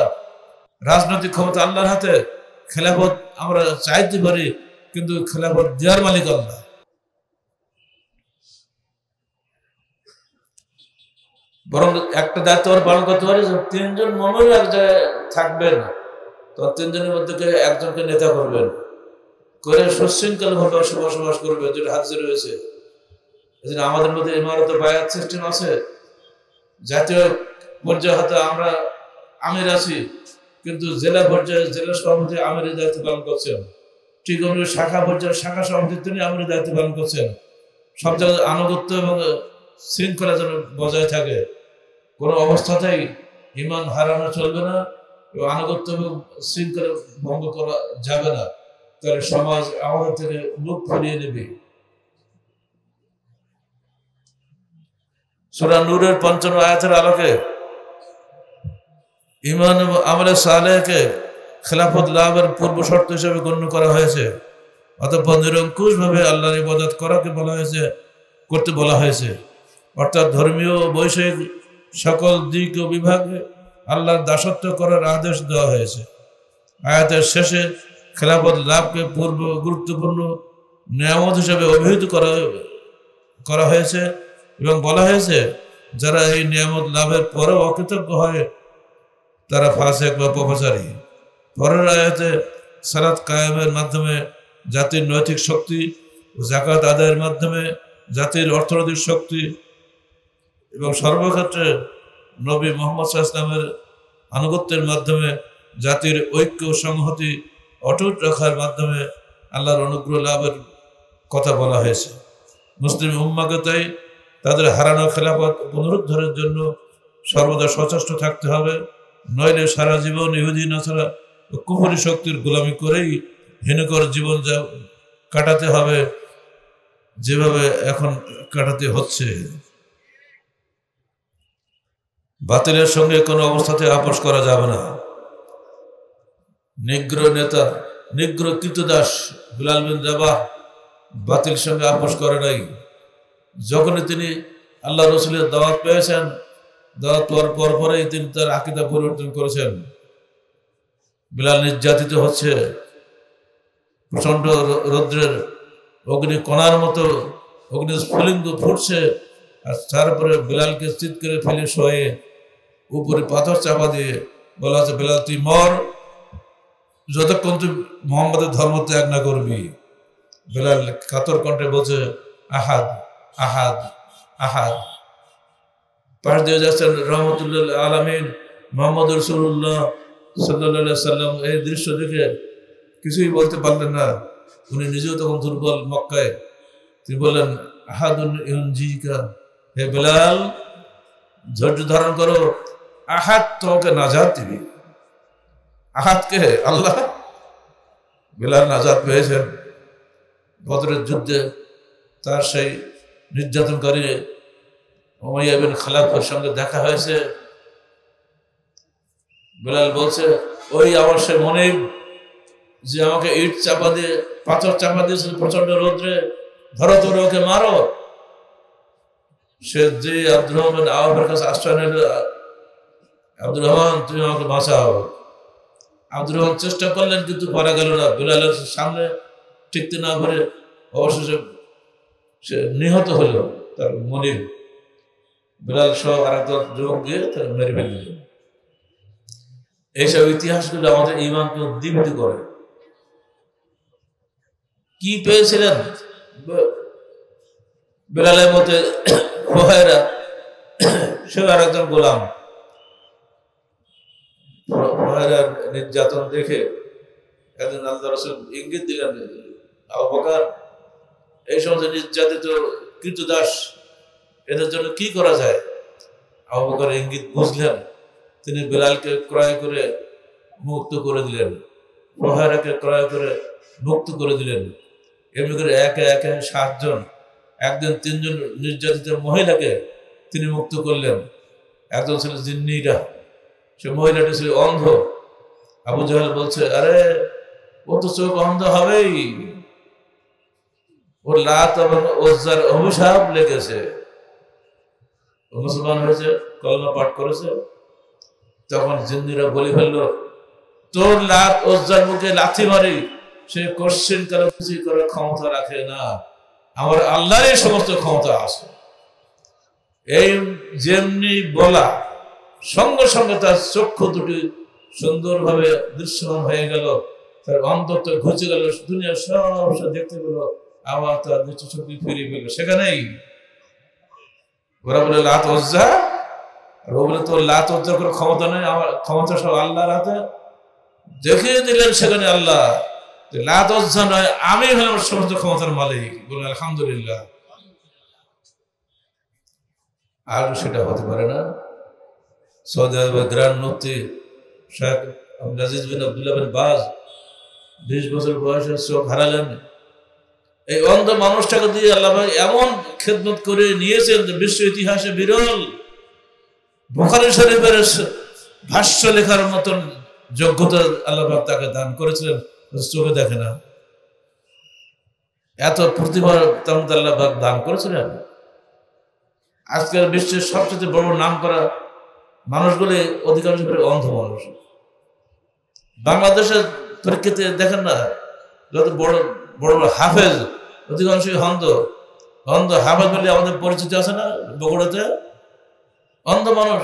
রাজনৈতিক ক্ষমতা আল্লাহর হাতে। খেলাফত আমরা চাইতে পারি, কিন্তু খেলাফত দেওয়ার মালিক আল্লাহ। বরং একটা দায়িত্ব পালন করতে পারে, তিনজন মুমিন এক জায়গায় থাকবেন, তো তিনজনের মধ্যে একজনকে নেতা করবেন, করে সুশৃঙ্খল ভাবে বসবাস করবে, যেটা হাদিসে রয়েছে। এজন্য আমাদের মধ্যে ইমারতে বায়াত সিস্টেম আছে। জাতীয় পর্যায়ে হয়তো আমরা আমির আছি, কিন্তু জেলা পর্যায়ে জেলা সভাপতি আমিরের দায়িত্ব পালন করছেন। ঠিক অনুযায়ী শাখা পর্যায়ে শাখা সভাপতি তিনি আমিরের দায়িত্ব পালন করছেন। সব জায়গায় আনুগত্য এবং শৃঙ্খলা যেন বজায় থাকে। কোনো অবস্থাতেই ঈমান হারানো চলবে না এবং আনুগত্য এবং শৃঙ্খলা ভঙ্গ করা যাবে না, তাহলে সমাজ আমাদের থেকে মুখ ফিরিয়ে নেবে। সূরা নূরের ৫৫ আয়াতের আলোকে ঈমান এবং আমলে সালেহকে খেলাফত লাভের পূর্ব শর্ত হিসেবে গণ্য করা হয়েছে। অতঃপর নিরঙ্কুশভাবে আল্লাহর ইবাদত করাকে করতে বলা হয়েছে। অর্থাৎ ধর্মীয় ও বৈষয়িক সকল দিক ও বিভাগে আল্লাহর দাসত্ব করার আদেশ দেওয়া হয়েছে। আয়াতের শেষে খেলাফত লাভকে পূর্ব গুরুত্বপূর্ণ নিয়ামত হিসেবে অভিহিত করা হয়েছে এবং বলা হয়েছে যারা এই নিয়ামত লাভের পরেও অকৃতজ্ঞ হয় তারা ফাসিক বা পাপাচারী। পরের আয়াতে সালাত কায়েমের মাধ্যমে জাতির নৈতিক শক্তি, যাকাত আদায়ের মাধ্যমে জাতির অর্থনৈতিক শক্তি এবং সর্বক্ষেত্রে নবী মুহাম্মদ সাল্লাল্লাহু আলাইহি ওয়াসাল্লামের আনুগত্যের মাধ্যমে জাতির ঐক্য ও সংহতি অটুট রাখার মাধ্যমে আল্লাহর অনুগ্রহ লাভের কথা বলা হয়েছে। মুসলিম উম্মাহকে তাই তাদের হারানো খেলাফত পুনরুদ্ধারের জন্য সর্বদা সচেষ্ট থাকতে হবে, নইলে সারা জীবন ইহুদি নাসারা ও কুফরি শক্তির গোলামি করেই হীনকর জীবন কাটাতে হবে, যেভাবে এখন কাটাতে হচ্ছে। বাতিলের সঙ্গে কোনো অবস্থাতে আপোষ করা যাবে না। নিগ্র কৃতদাস বিলাল বিন রাবাহ বাতিল সঙ্গে আপোষ করে নাই। যখনই তিনি আল্লাহ রসুলের দাওয়াত পেয়েছেন, দাওয়াত পাওয়ার পরেই তিনি তার আকীদা পরিবর্তন করেছেন। বিলাল নির্যাতিত হচ্ছে, প্রচন্ড রৌদ্রের অগ্নি কণার মতো অগ্নিস্ফুলিঙ্গ ফুটছে, আর তারপরে বিলালকে চিৎ করে ফেলে শোয়ে উপরে পাথর চাপা দিয়ে বলা হচ্ছে, বিলাল তুই মর যতক্ষণ তুই মোহাম্মদের ধর্ম ত্যাগ না করবি। বিলাল কাতর কণ্ঠে বলছে, আহাদ আহাদ আহাদ। পাশ দিয়ে যাচ্ছেন রহমতুল্লাহ আলামিন মুহাম্মদ রাসূলুল্লাহ সাল্লাল্লাহু আলাইহি সাল্লাম। এই দৃশ্য দেখে কিছুই বলতে পারলেন না। উনি নিজেও তখন দুর্বল মক্কায়। তিনি বললেন, আহাদুন ইউনজিকা, হে বিলাল ধৈর্য ধারণ করো, আহাদ তোমাকে নাজাত দিবে। আহাদকে আল্লাহ। বিলাল নাজাত পেয়েছেন। বদরের যুদ্ধে তার সেই নির্যাতনকারী উমাইয়া বিন খালাফের সঙ্গে দেখা হয়েছে। বিলাল বলছে, ওই আমার সে মনিব যে আমাকে ইট চাপা দিয়ে পাথর চাপা দিয়েছিল প্রচন্ড রৌদ্রে, ধরো তোর ওকে মারো। সে যে আব্দুর রহমান আওয়াবের কাছে আশ্রয় নিল, আব্দুর রহমান তুমি আমাকে বাঁচাও। আব্দুর রহমান চেষ্টা করলেন কিন্তু পারা গেল না। বিলালের সামনে টিকতে না পারে অবশেষে সে নিহত হলো। তার মনিব বিলাল সহ আরেকদল যুবক গিয়ে তাকে মেরে ফেলল। এইসব ইতিহাসগুলো আমাদের ঈমানকে উদ্দীপিত করে। কি পেয়েছিলেন বিলালের মধ্যে ফুহায়রা, সে আরেকজন গোলাম। ফুহায়রার নির্যাতন দেখে একদিন আল্লাহ রাসূল ইঙ্গিত দিলেন, আবু বকর এই সমস্ত নির্যাতিত কৃতদাস এদের জন্য কি করা যায়। আবু বকর ইঙ্গিত বুঝলেন, তিনি বিলালকে ক্রয় করে মুক্ত করে দিলেন, ফুহায়রাকে ক্রয় করে মুক্ত করে দিলেন। এমনি করে একে একে 7 জন, একদিন 3 জন নির্যাতিত মহিলাকে তিনি মুক্ত করলেন। একজন ছিল জিন্নিরা, সে মহিলাটি ছিল অন্ধ। আবু জাহেল বলছে, আরে ও তো চোখ অন্ধ হবেই, ও লাত এবং উজ্জার অভিশাপ লেগেছে। ও মুসলমান হয়েছে, কলমা পাঠ করেছে। তখন জিন্নিরা বলে ফেললো, তোর লাত উজ্জার মুখে লাথি মারি, সে কোশ্চেন কারো কিছু করার ক্ষমতা রাখে না, আমার আল্লাহর সমস্ত ক্ষমতা আছে। এই যেমনি বলা সঙ্গে সঙ্গে তার চক্ষু দুটি সুন্দরভাবে দৃশ্যমান হয়ে গেল, তার অন্তর ঘুচে গেল, দুনিয়ার সব দেখতে পেল, আবার তার দৃষ্টিশক্তি ফিরিয়ে পেল। সেখানেই ওরা বলে লাত উজ্জা, আর ও বলে তোর লাত উজ্জা করে ক্ষমতা নেই, আমার ক্ষমতা সব আল্লাহর হাতে। দেখিয়ে দিলেন সেখানে আল্লাহ, লাত উজ্জা নয়, আমি হলাম সমস্ত ক্ষমতার মালিক। বলে আলহামদুলিল্লাহ। আর সেটা হতে পারে না। সৌদি আরবের গ্র্যান্ড মুফতি শেখ আব্দুল আজিজ বিন আব্দুল্লাহ বিন বাজ 20 বছর বয়সে চোখ হারালেন। এই অন্ধ মানুষটাকে দিয়ে আল্লাহ এমন খেদমত করে নিয়েছেন যে বিশ্ব ইতিহাসে বিরল। বুখারী শরীফের ভাষ্য লেখার মতন যোগ্যতা আল্লাহ তাকে দান করেছিলেন, চোখে দেখে না। এত প্রতিভা আল্লাহ দান করেছিলেন। আজকের বিশ্বের সবচেয়ে বড় নাম করা মানুষগুলি অধিকাংশ অন্ধ মানুষ। বাংলাদেশের পরীক্ষাতে দেখেন না, যত বড় বড় হাফেজ অধিকাংশই অন্ধ। অন্ধ হাফেজ বলে আমাদের পরিচিতি আছে না বগুড়াতে, অন্ধ মানুষ।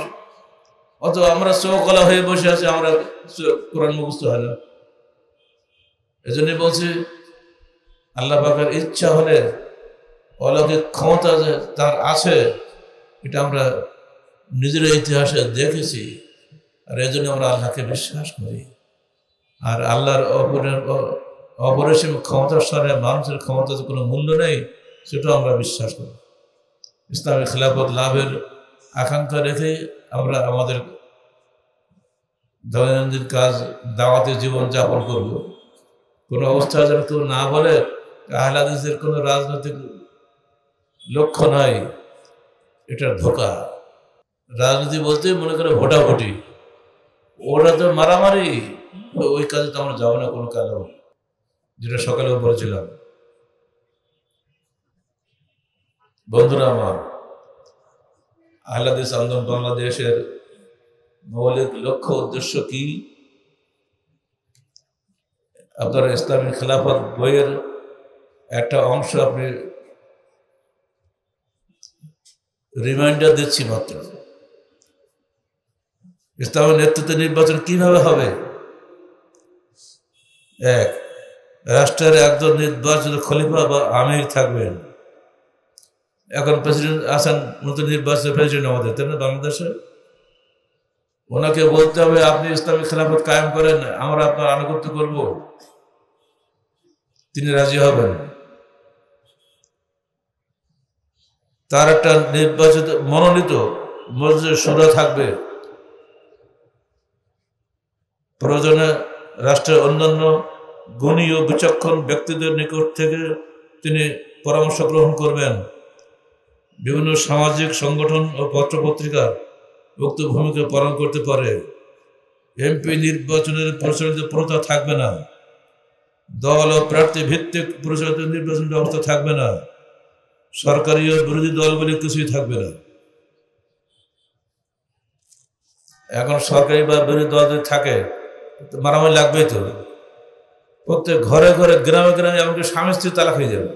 অত আমরা চৌকলা হয়ে বসে আছি, আমরা কোরআন মুখস্থ হয় না। এই জন্যই বলছি, আল্লাহ পাকের ইচ্ছা হলে অলৌকিক ক্ষমতা যে তার আছে, এটা আমরা নিজের ইতিহাসে দেখেছি। আর এই জন্য আমরা আল্লাহকে বিশ্বাস করি। আর আল্লাহর অপরিসীম ক্ষমতার সাথে মানুষের ক্ষমতার কোনো মূল্য নেই, সেটাও আমরা বিশ্বাস করি। ইসলামের খেলাফত লাভের আকাঙ্ক্ষা রেখে আমরা আমাদের দৈনন্দিন কাজ, দাওয়াতের জীবন যাপন করব। কোনো অবস্থায় যেন কেউ না বলে আহলে হাদিসের কোনো রাজনৈতিক লক্ষ্য নাই, এটা ধোঁকা। রাজনীতি বলতে মনে করে ভোটাভুটি, ওরা তো মারামারি, ওই কাজে তো আমরা যাবো না কোনো কালেও, যেটা সকালেও বলেছিলাম। বন্ধুরা আমার, আহলে হাদিস আন্দোলন বাংলাদেশের মৌলিক লক্ষ্য উদ্দেশ্য কি? আপনার ইসলামী খেলাফত বইয়ের একটা অংশ আপনি রিমাইন্ডার দিচ্ছি মাত্র। ইসলামের নেতৃত্ব নির্বাচন কিভাবে হবে? এক, রাষ্ট্রের একজন নির্বাচিত খলিফা বা আমির থাকবেন। এখন প্রেসিডেন্ট আছেন, নতুন নির্বাচিত প্রেসিডেন্ট আমাদের, তাই না, বাংলাদেশে। ওনাকে বলতে হবে আপনি ইসলামী খেলাফত কায়েম করেন, আমরা আপনার আনুগত্য করব। তিনি রাজি হবেন। তার একটা নির্বাচিত মনোনীত মজলিস শুরা থাকবে। প্রয়োজনে রাষ্ট্রের অন্যান্য গুণী ও বিচক্ষণ ব্যক্তিদের নিকট থেকে তিনি পরামর্শ গ্রহণ করবেন। বিভিন্ন সামাজিক সংগঠন ও পত্রপত্রিকা উক্ত ভূমিকা পালন করতে পারে। এমপি নির্বাচনের প্রচলিত প্রথা থাকবে না। দল ও প্রার্থী ভিত্তিক প্রচলিত নির্বাচন ব্যবস্থা থাকবে না। সরকারি ও বিরোধী দল বলে কিছুই থাকবে না। এখন সরকারি বা বিরোধী দল যদি থাকে, মারামারি লাগবেই তো। প্রত্যেক ঘরে ঘরে, গ্রামে গ্রামে, এমনকি স্বামী স্ত্রী তালাক হয়ে যাবে।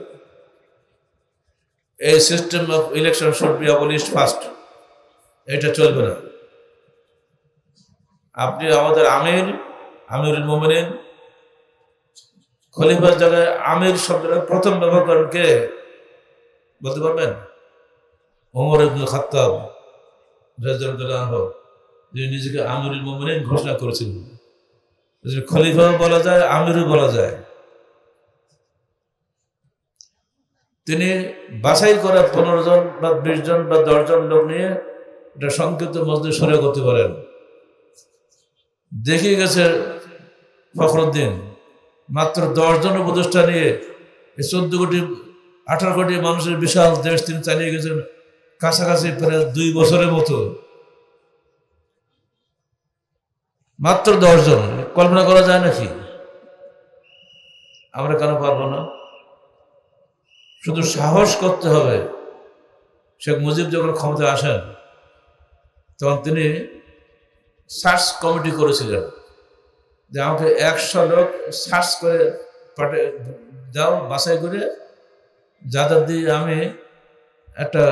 এই system of election should be abolished first. এটা চলবে না। আপনি আমাদের আমিরুল মুমিনিন, খলিফার জায়গায় আমির শব্দটা প্রথম ব্যবহার করেন কে বলতে পারবেন? ওমর ইবনুল খাত্তাব রাদিয়াল্লাহু আনহু, যিনি নিজেকে আমিরুল মুমিনিন ঘোষণা করেছিলেন। খলিফাও বলা যায়, আমিরও বলা যায়। তিনি বাছাই করা 15 জন বা 20 জন বা 10 জন লোক নিয়ে এটা সংক্ষিপ্ত মজলিস শরিয়া করতে পারেন। দেখে গেছে ফখরুদ্দিন মাত্র 10 জন উপদেষ্টা নিয়ে 14 কোটি 18 কোটি মানুষের বিশাল দেশ তিনি চালিয়ে গেছেন কাছাকাছি প্রায় 2 বছরের মতো। মাত্র 10 জন, কল্পনা করা যায় নাকি? আমরা কেন পারবো না? শুধু সাহস করতে হবে। শেখ মুজিব যখন ক্ষমতায় আসেন, তখন তিনি সার্চ কমিটি করেছিলেন যে আমাকে 100 লোক সার্চ করে দাও, বাছাই করে, যাদের দিয়ে আমি একটা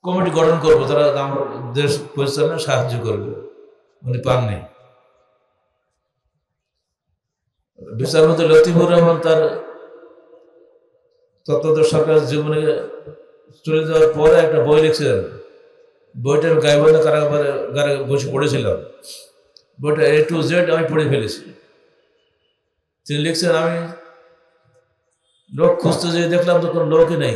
কমিটি গঠন করবো, তারা আমার দেশ পরিচালনায় সাহায্য করবে। উনি পাননি। বিচারপতি লতিফুর রহমান তার তত্ত্বাবধায়ক সরকার জীবনে চলে যাওয়ার পরে একটা বই লিখছিলেন। বইটার গাইবান্ধ কারাগারে বসে পড়েছিলাম। বইটা A to Z আমি পড়ে ফেলেছি। তিনি লিখছেন, আমি লোক খুঁজতে যেয়ে দেখলাম তো কোনো লোকই নেই।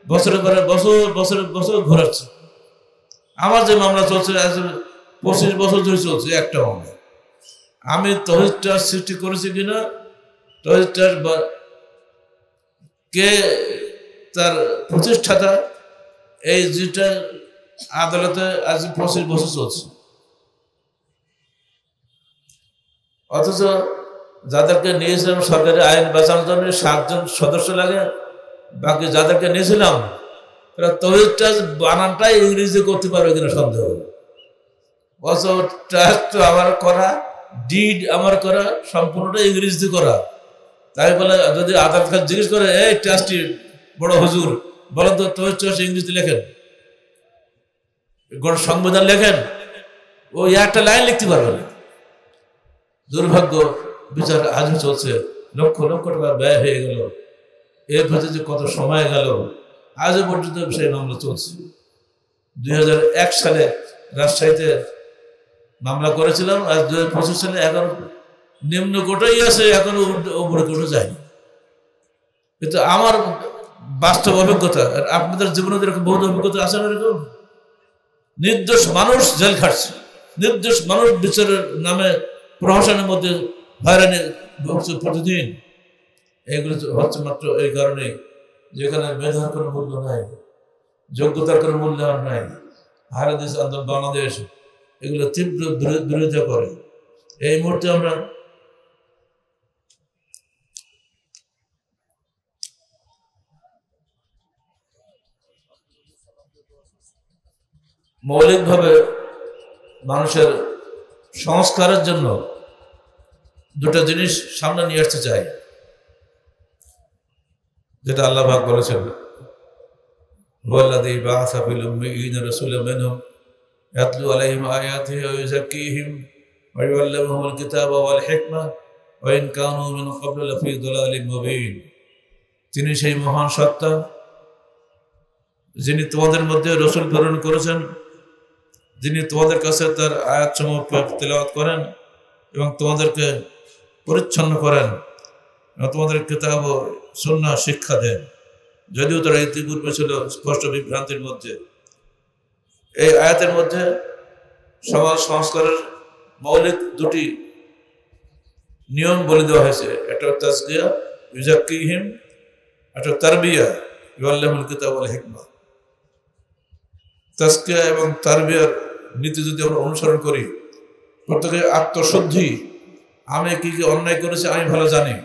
বছরের পরে বছর ঘোরাচ্ছে। আমার যে মামলা চলছে 25 বছর ধরে চলছে একটা মামলা। আমি তৌহিদ ট্রাস্ট সৃষ্টি করেছি কিনা, তৌহিদ ট্রাস্ট কে তার প্রতিষ্ঠাতা, এই যেটা আদালতে আজ 25 বছর চলছে। অথচ যাদেরকে নিয়েছিলাম সরকারি আইন বাঁচানোর জন্য 7 জন সদস্য লাগে, বাকি যাদেরকে নিয়েছিলাম তারা তৌহিদ ট্রাস্ট বানানটাই ইংরেজি করতে পারবে কিনা সন্দেহ। অথচ ট্রাস্ট তো আমার করা, ডিড আমার করা, সম্পূর্ণটা ইংরেজিতে করা। তাই বলে যদি আদালত খান জিজ্ঞেস করে, এই ট্রাস্টি বড় হুজুর বলেন তো তৌহিদ ট্রাস্ট ইংরেজিতে লেখেন, সংবিধান লেখেন, ও একটা লাইন লিখতে পারবে না। দুর্ভাগ্য, বিচার আজও চলছে, লক্ষ লক্ষ টাকা ব্যয় হয়ে গেল, এর ভেতরে যে কত সময় গেল, আজও পর্যন্ত সেই মামলা চলছে। 2001 সালে রাজশাহীতে মামলা করেছিলাম, আজ 2025 সালে এখন নিম্ন কোটাই আছে, এখনো উপরে কোটা যায়নি। কিন্তু আমার বাস্তব অভিজ্ঞতা, আর আপনাদের জীবনে এরকম বহু অভিজ্ঞতা আছে না? এরকম নির্দোষ মানুষ জেল খাটছে, নির্দোষ মানুষ বিচারের নামে প্রহসনের মধ্যে হয়রানি ভুগছে প্রতিদিন। এগুলো হচ্ছে মাত্র এই কারণে যেখানে মেধার কোনো মূল্য নাই, যোগ্যতার কোনো মূল্যায়ন নাই। হারাদিস আন্দোলন বাংলাদেশ এগুলো তীব্র বিরোধিতা করে। এই মুহূর্তে আমরা মৌলিকভাবে মানুষের সংস্কারের জন্য দুটো জিনিস সামনে নিয়ে আসতে চাই, যেটা আল্লাহ পাক বলেছেন, ওয়াল্লাযী বাআসা ফিল উম্মিয়্যিনা রাসূলাম মিনহুম ইয়াতলু আলাইহিম আয়াতিহি ওয়া ইউযাক্কিহিম ওয়া ইউআল্লিমুহুমুল কিতাবা ওয়াল হিকমা ওয়া ইন কানূ মিন ক্বাবলু লাফী দালালিন মুবিন। তিনি সেই মহান সত্তা যিনি তোমাদের মধ্যে রাসূল প্রেরণ করেছেন, যিনি তোমাদের কাছে তার আয়াতসমূহ তেলাওয়াত করেন এবং তোমাদেরকে পরিচ্ছন্ন করেন এবং তোমাদের কিতাব ও সুন্নাহ শিক্ষা দেন, যদিও তারা ইতিপূর্বে ছিল স্পষ্ট বিভ্রান্তির মধ্যে। এই আয়াতের মধ্যে সমাজ সংস্কারের মৌলিক দুটি নিয়ম বলে দেওয়া হয়েছে, একটা তাজকিয়া ইউযাক্কিহিম, একটা তারবিয়া ইউআল্লিমুল কিতাব ওয়াল হিকমা। তাজকিয়া এবং তারবিয়ার নীতি যদি আমরা অনুসরণ করি, প্রত্যেকে আত্মশুদ্ধি, আমি কি কি অন্যায় করেছি আমি ভালো জানি,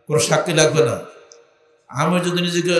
কোনো সাক্ষী লাগবে না। আমি যদি নিজেকে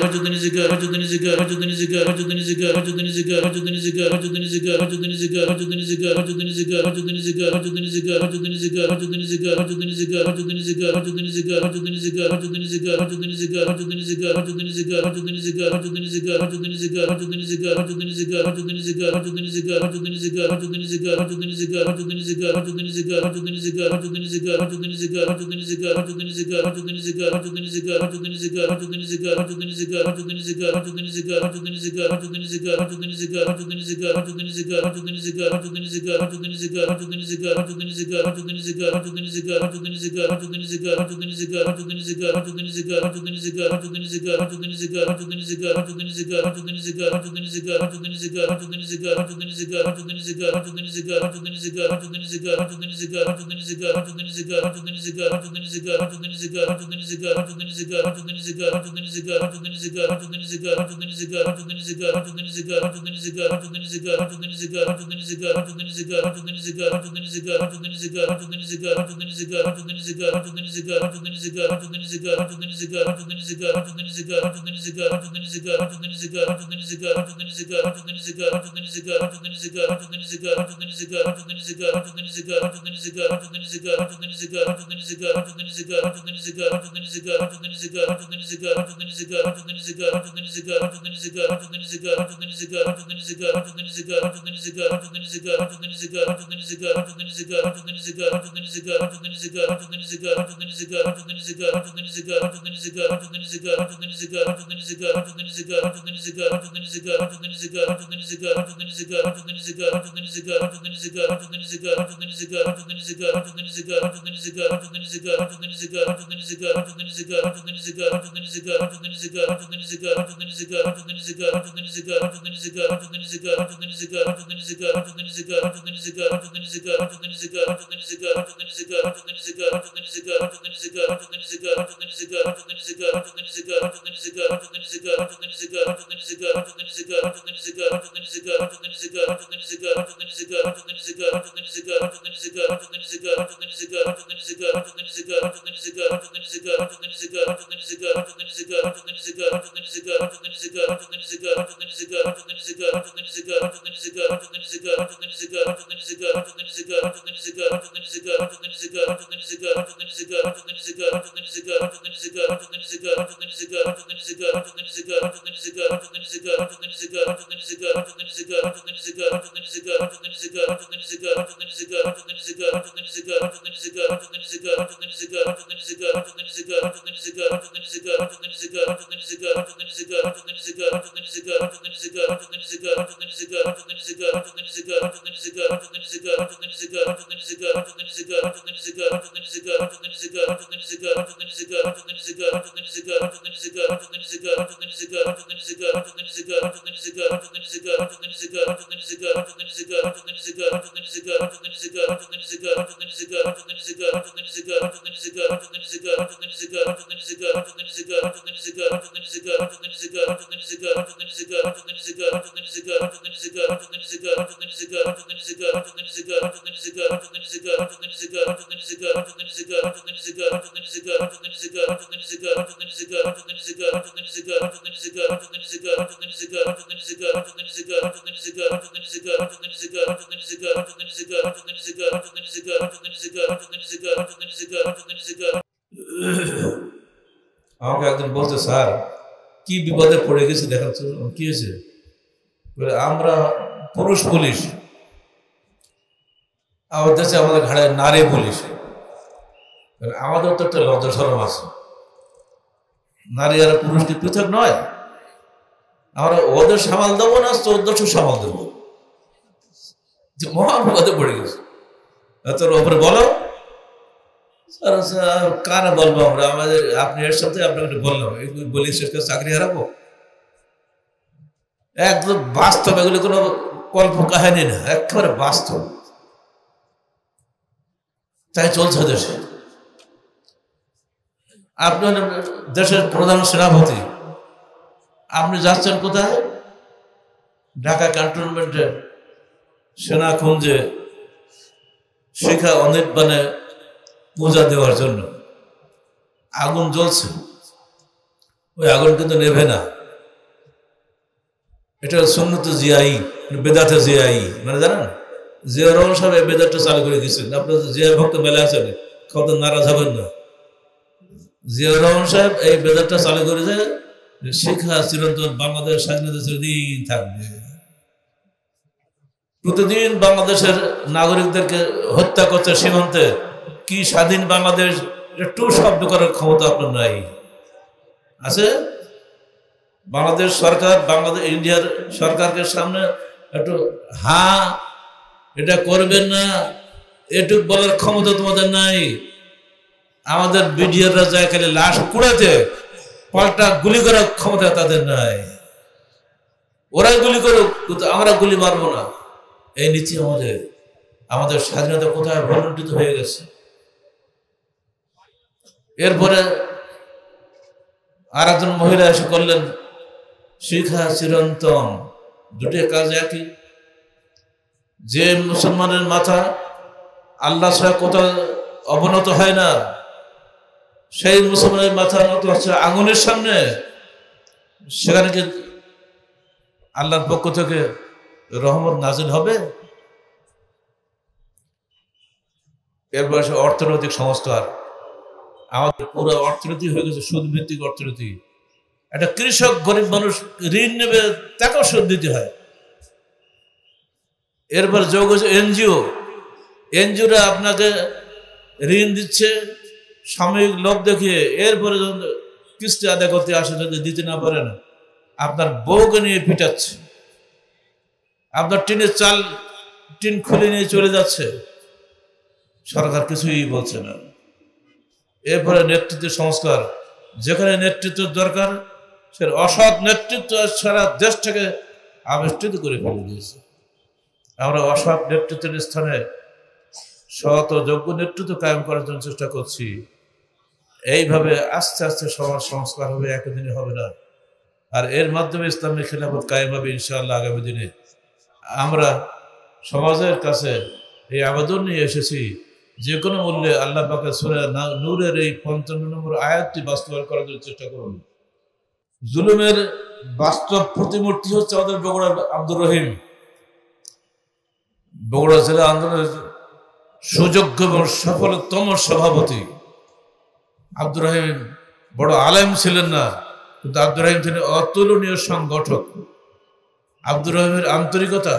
আমাকে একজন বলছে, স্যার কি বিপদে পড়ে গেছি দেখাচ্ছ, কি হয়েছে? আমরা পুরুষ পুলিশ, আমাদের দেশে আমাদের ঘাড়ে নারী পুলিশ। আমাদের তো একটা লজ্জা শরম আছে, নারী আর পুরুষ কি পৃথক নয়? আমরা ওদের সামাল দেবো না 1400 সামাল দেবো? মহা বিপদে পড়ে গেছে। তোর ওপরে বলো। কারা বলবো আমরা? আমাদের আপনি এর সাথে আপনাকে বললাম, বলি শেষ করে চাকরি হারাবো? একদম বাস্তব, এগুলো কোনো কল্প কাহিনী না, একেবারে বাস্তব। তাই চলছে দেশে। আপনার দেশের প্রধান সেনাপতি, আপনি যাচ্ছেন কোথায়? ঢাকা ক্যান্টনমেন্টে সেনা কুঞ্জে শিখা অনির্বাণে পূজা দেওয়ার জন্য। আগুন জ্বলছে, ওই আগুন কিন্তু নেভে না। এটা সুন্নতে জিয়াই, বেদাতে জিয়াই, মানে জানেন জিয়া রহমান সাহেব এই বেদাতটা চালু করে দিয়েছেন। আপনার জিয়া ভক্ত মেলা আছেন, কত নারাজ হবেন না। জিয়া রহমান সাহেব এই বেদাতটা চালু করেছে, শিক্ষা চিরন্তন বাংলাদেশ স্বাধীনতা চিরদিন থাকবে। প্রতিদিন বাংলাদেশের নাগরিকদেরকে হত্যা করছে সীমান্তে। কি স্বাধীন বাংলাদেশ একটু শব্দ করার ক্ষমতা আপনার নাই? আছে? বাংলাদেশ সরকার, বাংলাদেশ ইন্ডিয়ার সরকারকে সামনে একটু হ্যাঁ এটা করবেন না এটুক বলার ক্ষমতা তোমাদের নাই। আমাদের বিডিআররা যায় খালি লাশ কুড়াতে, পাল্টা গুলি করার ক্ষমতা তাদের নাই। ওরাই গুলি করুক, কিন্তু আমরা গুলি মারবো না। এই নীতি আমাদের স্বাধীনতা কোথায় ভলুণ্ঠিত হয়ে গেছে। এরপরে আর একজন মহিলা এসে করলেন শিখা চিরন্তন, দুটি কাজ একই। যে মুসলমানের মাথা আল্লাহ ছাড়া কোথাও অবনত হয় না, সেই মুসলমানের মাথা নত হচ্ছে আগুনের সামনে। সেখানে কি আল্লাহর পক্ষ থেকে রহমত নাজিল হবে? এরপর অর্থনৈতিক সংস্কার। আমাদের পুরো অর্থনীতি হয়ে গেছে সুদভিত্তিক অর্থনীতি। একটা কৃষক গরিব মানুষ ঋণ নেবে, তাকেও সুদ দিতে হয়। এরপর যোগ হচ্ছে এনজিওরা আপনাকে ঋণ দিচ্ছে সাময়িক লোভ দেখিয়ে। এরপরে যখন কিস্তি আদায় করতে আসে, যদি দিতে না পারেন আপনার বউকে নিয়ে পিটাচ্ছে, আপনার টিনের চাল টিন খুলে নিয়ে চলে যাচ্ছে, সরকার কিছুই বলছে না। এরপরে নেতৃত্বের সংস্কার। যেখানে নেতৃত্বের দরকার সে অসৎ নেতৃত্ব সারা দেশটাকে আবিষ্কৃত করে ফেলে দিয়েছে। আমরা অসৎ নেতৃত্বের স্থানে সৎ ও যোগ্য নেতৃত্ব কায়েম করার জন্য চেষ্টা করছি। এইভাবে আস্তে আস্তে সমাজ সংস্কার হবে, একদিনে হবে না। আর এর মাধ্যমে ইসলামী খেলাফত কায়েম হবে ইনশাআল্লাহ আগামী দিনে। আমরা সমাজের কাছে এই আবেদন নিয়ে এসেছি, যে কোনো মূল্যে আল্লাহ পাকের সূরা নূরের এই 55 নম্বর আয়াতটি বাস্তবায়ন করার জন্য চেষ্টা করুন। জুলুমের বাস্তব প্রতিমূর্তি হচ্ছে আমাদের বগুড়ার আব্দুর রহিম। বগুড়া জেলা আন্দোলনের সুযোগ্য এবং সফলতম সভাপতি আব্দুর রহিম বড় আলেম ছিলেন না, কিন্তু আব্দুর রহিম ছিলেন অতুলনীয় সংগঠক। আব্দুর রহিমের আন্তরিকতা,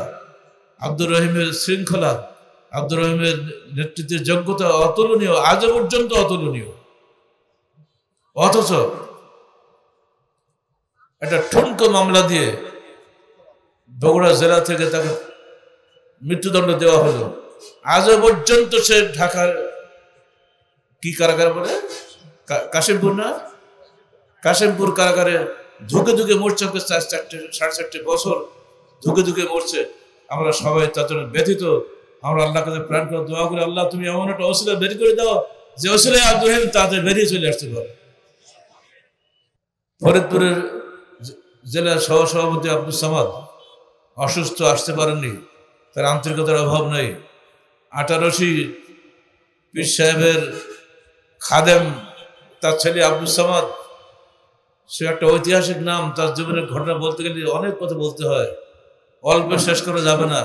আব্দুর রহিমের শৃঙ্খলা, আব্দুর রহিমের নেতৃত্বের যোগ্যতা অতুলনীয়, আজও পর্যন্ত অতুলনীয়। অথচ একটা ঠুনকো মামলা দিয়ে বগুড়া জেলা থেকে তাকে মৃত্যুদণ্ড দেওয়া হলো। আজও পর্যন্ত সে ঢাকার কি কারাগার বলে, কাশিমপুর না, কাশিমপুর কারাগারে ধুকে ধুকে মরছে। 4.5 বছর ধুকে ধুকে মরছে। আমরা সবাই তার জন্য ব্যথিত। আমরা আল্লাহ কাছে প্রাণ করে দোয়া করি, আল্লাহ তুমি এমন একটা ওসিলা বের করে দাও যে ওসিলায় আব্দুর রহিম তাদের বেরিয়ে চলে আসতে পারে। ফরিদপুরের জেলা সহসভাপতি আব্দুল সামাদ অসুস্থ, আসতে পারেননি, তার আন্তরিকতার অভাব নেই। আটারশি পীর সাহেবের খাদেম তার ছেলে আব্দুল সামাদ, সে একটা ঐতিহাসিক নাম। তার জীবনের ঘটনা বলতে গেলে অনেক কথা বলতে হয়, অল্প শেষ করা যাবে না।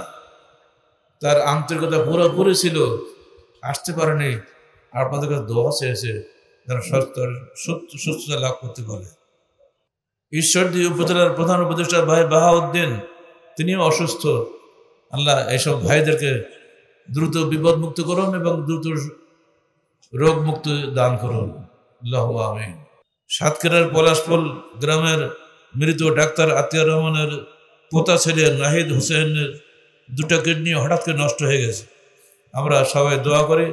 তার আন্তরিকতা পুরোপুরি ছিল, আসতে পারেনি। আপনাদের কাছে দোয়া চেয়েছে যারা সুস্থতা লাভ করতে পারে। ঈশ্বরদী উপজেলার প্রধান উপদেষ্টা ভাই বাহাউদ্দিন, তিনিও অসুস্থ। আল্লাহ এইসব ভাইদেরকে দ্রুত বিপদ মুক্ত করুন এবং দ্রুত রোগ মুক্ত দান করুন, আল্লাহুম্মা আমিন। সাতক্ষীরার পলাশপোল গ্রামের মৃত ডাক্তার আতিয়ার রহমানের পোতা ছেলে নাহিদ হোসেনের 2টা কিডনি হঠাৎ করে নষ্ট হয়ে গেছে। আমরা সবাই দোয়া করি,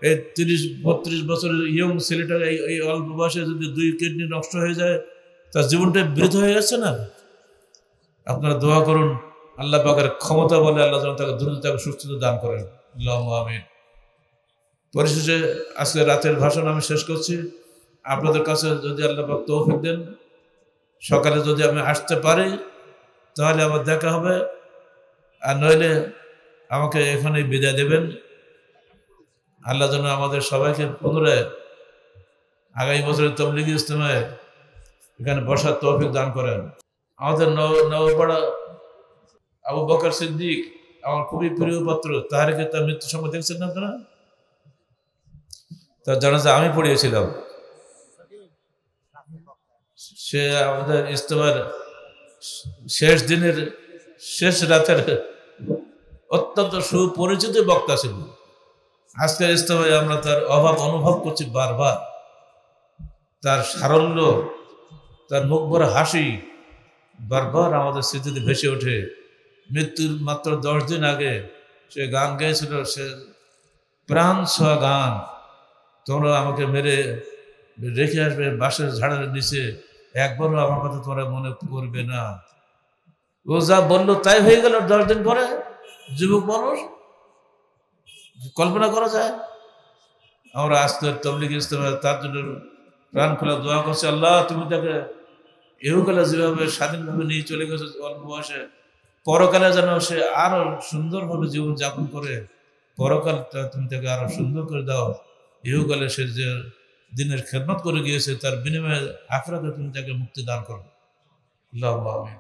এই 30-32 বছরের ইয়ং ছেলেটার এই অল্প বয়সে যদি 2 কিডনি নষ্ট হয়ে যায়, তার জীবনটা বৃথা হয়ে যাচ্ছে না? আপনারা দোয়া করুন, আল্লাহ পাকের ক্ষমতা বলে আল্লাহ যেন তাকে দ্রুত তাকে সুস্থতা দান করেন, আল্লাহুম্মা আমিন। পরিশেষে আজকে রাতের ভাষণ আমি শেষ করছি। আপনাদের কাছে যদি আল্লাহ পাক তৌফিক দেন, সকালে যদি আমি আসতে পারি তাহলে আবার দেখা হবে, আর নইলে আমাকে এখানেই বিদায় দেবেন। আল্লাহ যেন আমাদের সবাইকে পুনরায় আগামী বছরের তাবলীগ ইজতেমায় এখানে বসার তৌফিক দান করেন। আমাদের নবপাড়া আবু বকর সিদ্দিক আমার খুবই প্রিয় পাত্র, তাহারিকে তার মৃত্যু সময় দেখছেন না আপনারা? তার জানাজা আমি পড়িয়েছিলাম। সে আমাদের ইজতেমার শেষ দিনের শেষ রাতের অত্যন্ত সুপরিচিত বক্তা ছিল। আজকের ইজতেমায় আমরা তার অভাব অনুভব করছি বারবার। তার সারল্য, তার মুখ ভরা হাসি বারবার আমাদের স্মৃতিতে ভেসে ওঠে। মৃত্যুর মাত্র 10 দিন আগে সে গান গেয়েছিল, সে প্রাণ ছোঁয়া গান, তোমরা আমাকে মেরে রেখে আসবে বাঁশের ঝাড়ের নিচে, একবারও আমার কথা তোমরা মনে করবে না। ও যা বললো তাই হয়ে গেল 10 দিন পরে। যুবক মানুষ, কল্পনা করা যায়? আমরা আজকের তাবলীগ ইজতেমায় তার জন্য প্রাণ খোলা দোয়া করছি, আল্লাহ তুমি তাকে ইহকালে যেভাবে স্বাধীনভাবে নিয়ে চলে গেছে অল্প বয়সে, পরকালে যেন সে আরো সুন্দরভাবে জীবন যাপন করে, পরকালটা তুমি তাকে আরো সুন্দর করে দাও। ইহকালে সে যে দিনের খেদমত করে গিয়েছে তার বিনিময়ে আখিরাতে তুমি তাকে মুক্তি দান করো, আল্লাহুম্মা আমিন।